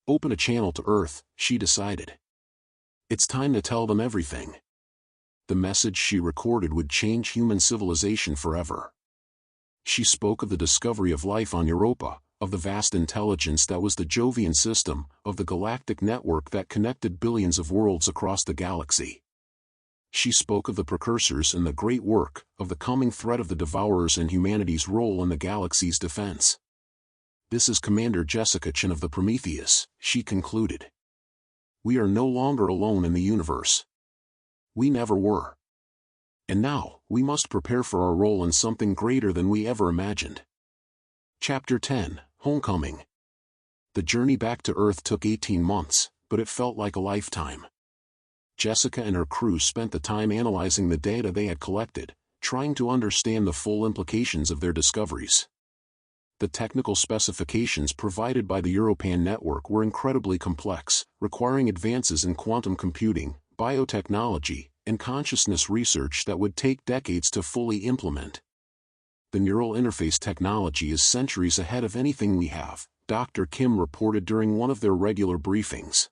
Open a channel to Earth, she decided. It's time to tell them everything. The message she recorded would change human civilization forever. She spoke of the discovery of life on Europa, of the vast intelligence that was the Jovian system, of the galactic network that connected billions of worlds across the galaxy. She spoke of the precursors and the great work, of the coming threat of the Devourers and humanity's role in the galaxy's defense. This is Commander Jessica Chen of the Prometheus, she concluded. We are no longer alone in the universe. We never were. And now, we must prepare for our role in something greater than we ever imagined. Chapter 10, Homecoming. The journey back to Earth took 18 months, but it felt like a lifetime. Jessica and her crew spent the time analyzing the data they had collected, trying to understand the full implications of their discoveries. The technical specifications provided by the European network were incredibly complex, requiring advances in quantum computing, biotechnology, and consciousness research that would take decades to fully implement. The neural interface technology is centuries ahead of anything we have, Dr. Kim reported during one of their regular briefings.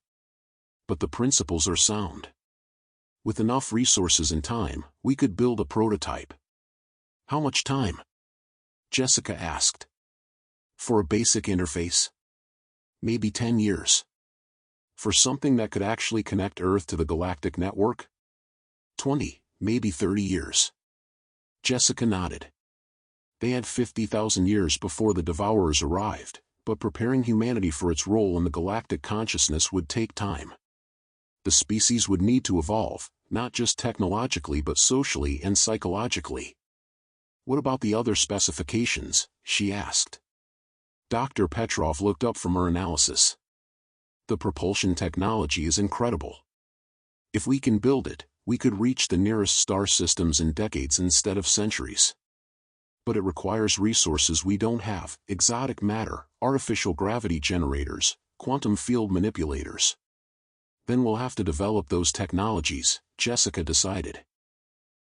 But the principles are sound. With enough resources and time, we could build a prototype. How much time? Jessica asked. For a basic interface? Maybe 10 years. For something that could actually connect Earth to the galactic network? 20, maybe 30 years. Jessica nodded. They had 50,000 years before the Devourers arrived, but preparing humanity for its role in the galactic consciousness would take time. The species would need to evolve, not just technologically but socially and psychologically. What about the other specifications? She asked. Dr. Petrov looked up from her analysis. The propulsion technology is incredible. If we can build it, we could reach the nearest star systems in decades instead of centuries. But it requires resources we don't have: exotic matter, artificial gravity generators, quantum field manipulators. Then we'll have to develop those technologies, Jessica decided.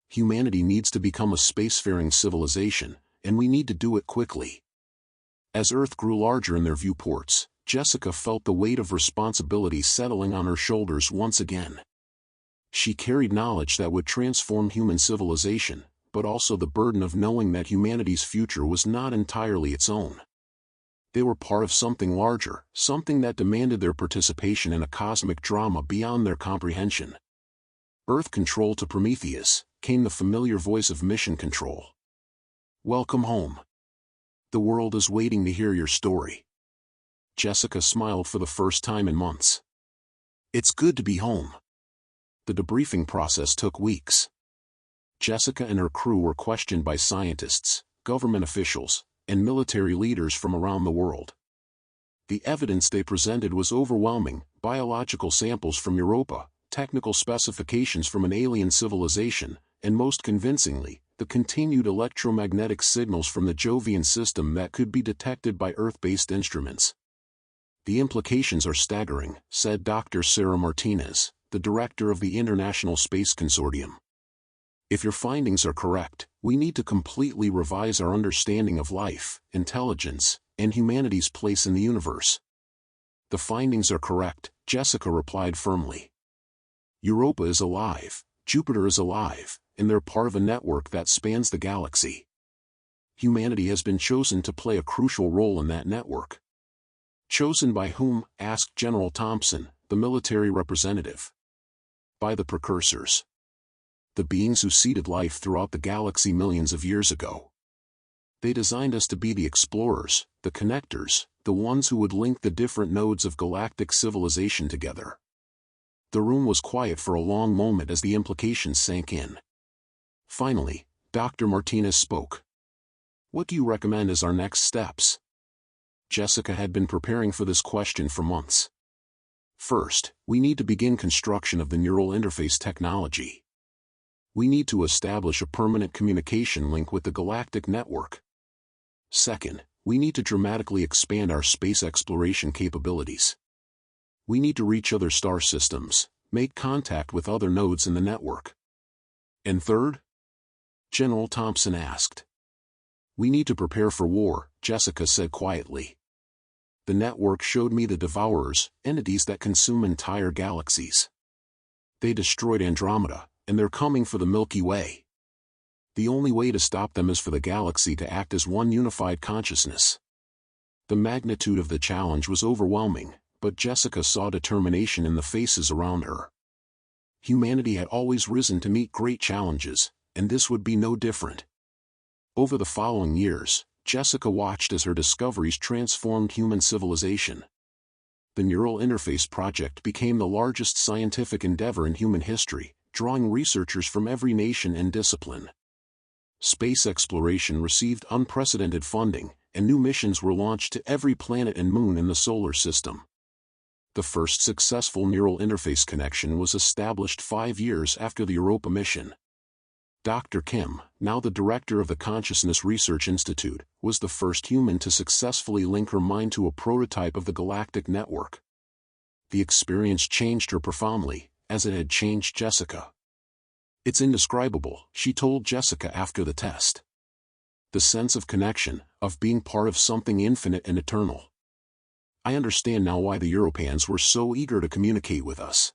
Humanity needs to become a spacefaring civilization, and we need to do it quickly. As Earth grew larger in their viewports, Jessica felt the weight of responsibility settling on her shoulders once again. She carried knowledge that would transform human civilization, but also the burden of knowing that humanity's future was not entirely its own. They were part of something larger, something that demanded their participation in a cosmic drama beyond their comprehension. Earth Control to Prometheus, came the familiar voice of Mission Control. Welcome home. The world is waiting to hear your story. Jessica smiled for the first time in months. It's good to be home. The debriefing process took weeks. Jessica and her crew were questioned by scientists, government officials, and military leaders from around the world. The evidence they presented was overwhelming: biological samples from Europa, technical specifications from an alien civilization, and most convincingly, the continued electromagnetic signals from the Jovian system that could be detected by Earth-based instruments. "The implications are staggering," said Dr. Sarah Martinez, the director of the International Space Consortium. "If your findings are correct, we need to completely revise our understanding of life, intelligence, and humanity's place in the universe." "The findings are correct," Jessica replied firmly. "Europa is alive, Jupiter is alive, and they're part of a network that spans the galaxy. Humanity has been chosen to play a crucial role in that network." "Chosen by whom?" asked General Thompson, the military representative. "By the precursors. The beings who seeded life throughout the galaxy millions of years ago. They designed us to be the explorers, the connectors, the ones who would link the different nodes of galactic civilization together." The room was quiet for a long moment as the implications sank in. Finally, Dr. Martinez spoke. "What do you recommend as our next steps?" Jessica had been preparing for this question for months. "First, we need to begin construction of the neural interface technology. We need to establish a permanent communication link with the galactic network. Second, we need to dramatically expand our space exploration capabilities. We need to reach other star systems, make contact with other nodes in the network. And third?" General Thompson asked. "We need to prepare for war," Jessica said quietly. "The network showed me the Devourers, entities that consume entire galaxies. They destroyed Andromeda, and they're coming for the Milky Way. The only way to stop them is for the galaxy to act as one unified consciousness." The magnitude of the challenge was overwhelming, but Jessica saw determination in the faces around her. Humanity had always risen to meet great challenges, and this would be no different. Over the following years, Jessica watched as her discoveries transformed human civilization. The Neural Interface Project became the largest scientific endeavor in human history, drawing researchers from every nation and discipline. Space exploration received unprecedented funding, and new missions were launched to every planet and moon in the solar system. The first successful neural interface connection was established 5 years after the Europa mission. Dr. Kim, now the director of the Consciousness Research Institute, was the first human to successfully link her mind to a prototype of the galactic network. The experience changed her profoundly, as it had changed Jessica. "It's indescribable," she told Jessica after the test. "The sense of connection, of being part of something infinite and eternal. I understand now why the Europeans were so eager to communicate with us."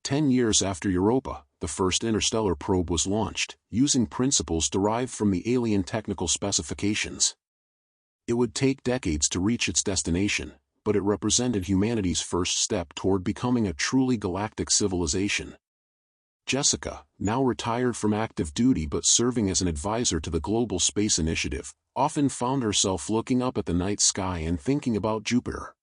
10 years after Europa, the first interstellar probe was launched, using principles derived from the alien technical specifications. It would take decades to reach its destination, but it represented humanity's first step toward becoming a truly galactic civilization. Jessica, now retired from active duty but serving as an advisor to the Global Space Initiative, often found herself looking up at the night sky and thinking about Jupiter.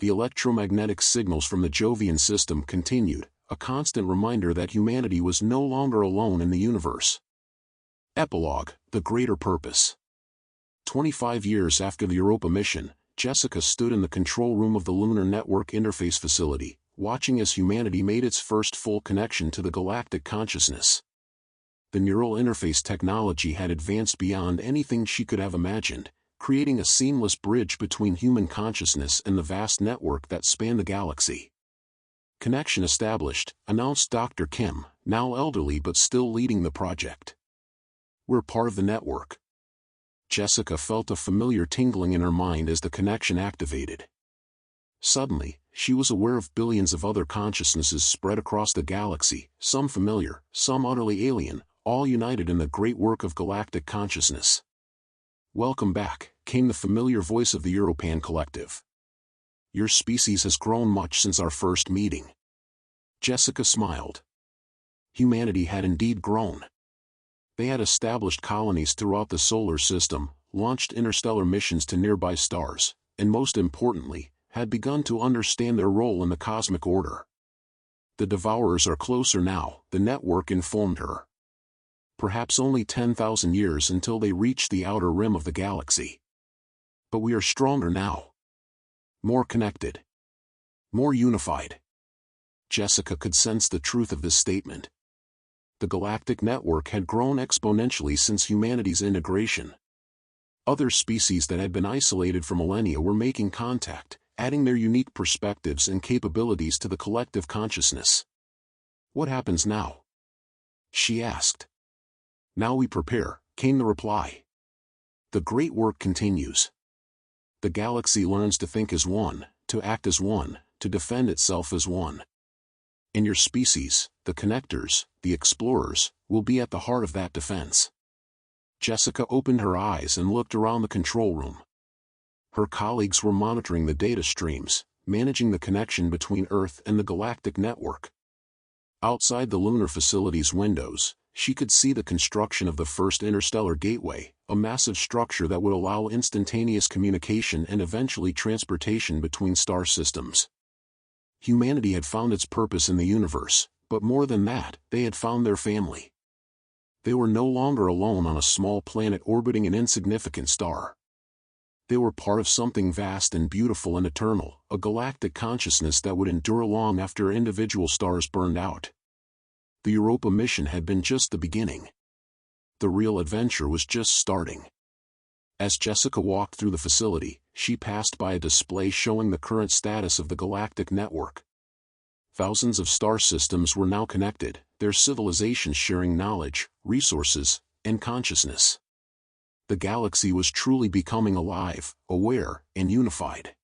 The electromagnetic signals from the Jovian system continued, a constant reminder that humanity was no longer alone in the universe. Epilogue: The Greater Purpose. 25 years after the Europa mission, Jessica stood in the control room of the Lunar Network Interface Facility, watching as humanity made its first full connection to the galactic consciousness. The neural interface technology had advanced beyond anything she could have imagined, creating a seamless bridge between human consciousness and the vast network that spanned the galaxy. "Connection established," announced Dr. Kim, now elderly but still leading the project. "We're part of the network." Jessica felt a familiar tingling in her mind as the connection activated. Suddenly, she was aware of billions of other consciousnesses spread across the galaxy, some familiar, some utterly alien, all united in the great work of galactic consciousness. "Welcome back," came the familiar voice of the European collective. "Your species has grown much since our first meeting." Jessica smiled. Humanity had indeed grown. They had established colonies throughout the solar system, launched interstellar missions to nearby stars, and most importantly, had begun to understand their role in the cosmic order. The Devourers are closer now, the network informed her. Perhaps only 10,000 years until they reach the outer rim of the galaxy. But we are stronger now. More connected. More unified. Jessica could sense the truth of this statement. The galactic network had grown exponentially since humanity's integration. Other species that had been isolated for millennia were making contact, adding their unique perspectives and capabilities to the collective consciousness. What happens now? She asked. Now we prepare, came the reply. The great work continues. The galaxy learns to think as one, to act as one, to defend itself as one. And your species, the connectors, the explorers, will be at the heart of that defense. Jessica opened her eyes and looked around the control room. Her colleagues were monitoring the data streams, managing the connection between Earth and the galactic network. Outside the lunar facility's windows, she could see the construction of the first interstellar gateway, a massive structure that would allow instantaneous communication and eventually transportation between star systems. Humanity had found its purpose in the universe, but more than that, they had found their family. They were no longer alone on a small planet orbiting an insignificant star. They were part of something vast and beautiful and eternal, a galactic consciousness that would endure long after individual stars burned out. The Europa mission had been just the beginning. The real adventure was just starting. As Jessica walked through the facility, she passed by a display showing the current status of the galactic network. Thousands of star systems were now connected, their civilizations sharing knowledge, resources, and consciousness. The galaxy was truly becoming alive, aware, and unified.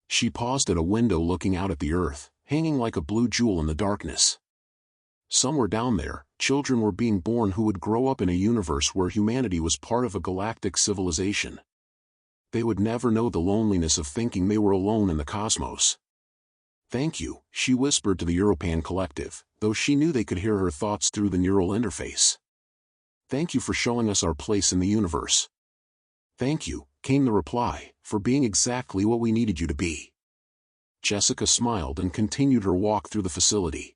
She paused at a window looking out at the Earth, hanging like a blue jewel in the darkness. Somewhere down there, children were being born who would grow up in a universe where humanity was part of a galactic civilization. They would never know the loneliness of thinking they were alone in the cosmos. Thank you, she whispered to the European collective, though she knew they could hear her thoughts through the neural interface. Thank you for showing us our place in the universe. Thank you, came the reply, for being exactly what we needed you to be. Jessica smiled and continued her walk through the facility.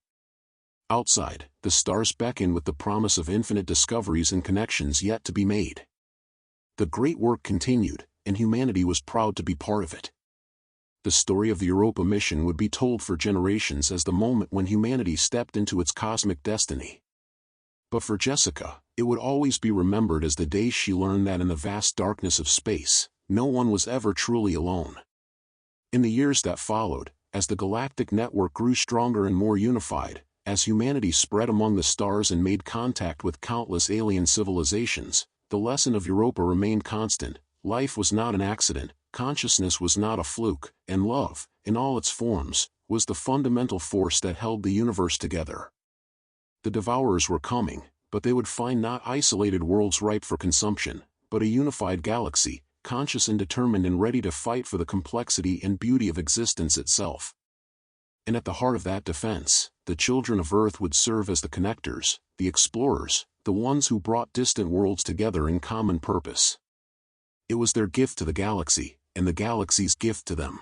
Outside, the stars beckoned with the promise of infinite discoveries and connections yet to be made. The great work continued, and humanity was proud to be part of it. The story of the Europa mission would be told for generations as the moment when humanity stepped into its cosmic destiny. But for Jessica, it would always be remembered as the day she learned that in the vast darkness of space, no one was ever truly alone. In the years that followed, as the galactic network grew stronger and more unified, as humanity spread among the stars and made contact with countless alien civilizations, the lesson of Europa remained constant. Life was not an accident, consciousness was not a fluke, and love, in all its forms, was the fundamental force that held the universe together. The Devourers were coming, but they would find not isolated worlds ripe for consumption, but a unified galaxy, conscious and determined and ready to fight for the complexity and beauty of existence itself. And at the heart of that defense, the children of Earth would serve as the connectors, the explorers, the ones who brought distant worlds together in common purpose. It was their gift to the galaxy, and the galaxy's gift to them.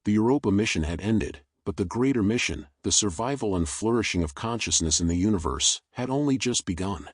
The Europa mission had ended, but the greater mission, the survival and flourishing of consciousness in the universe, had only just begun.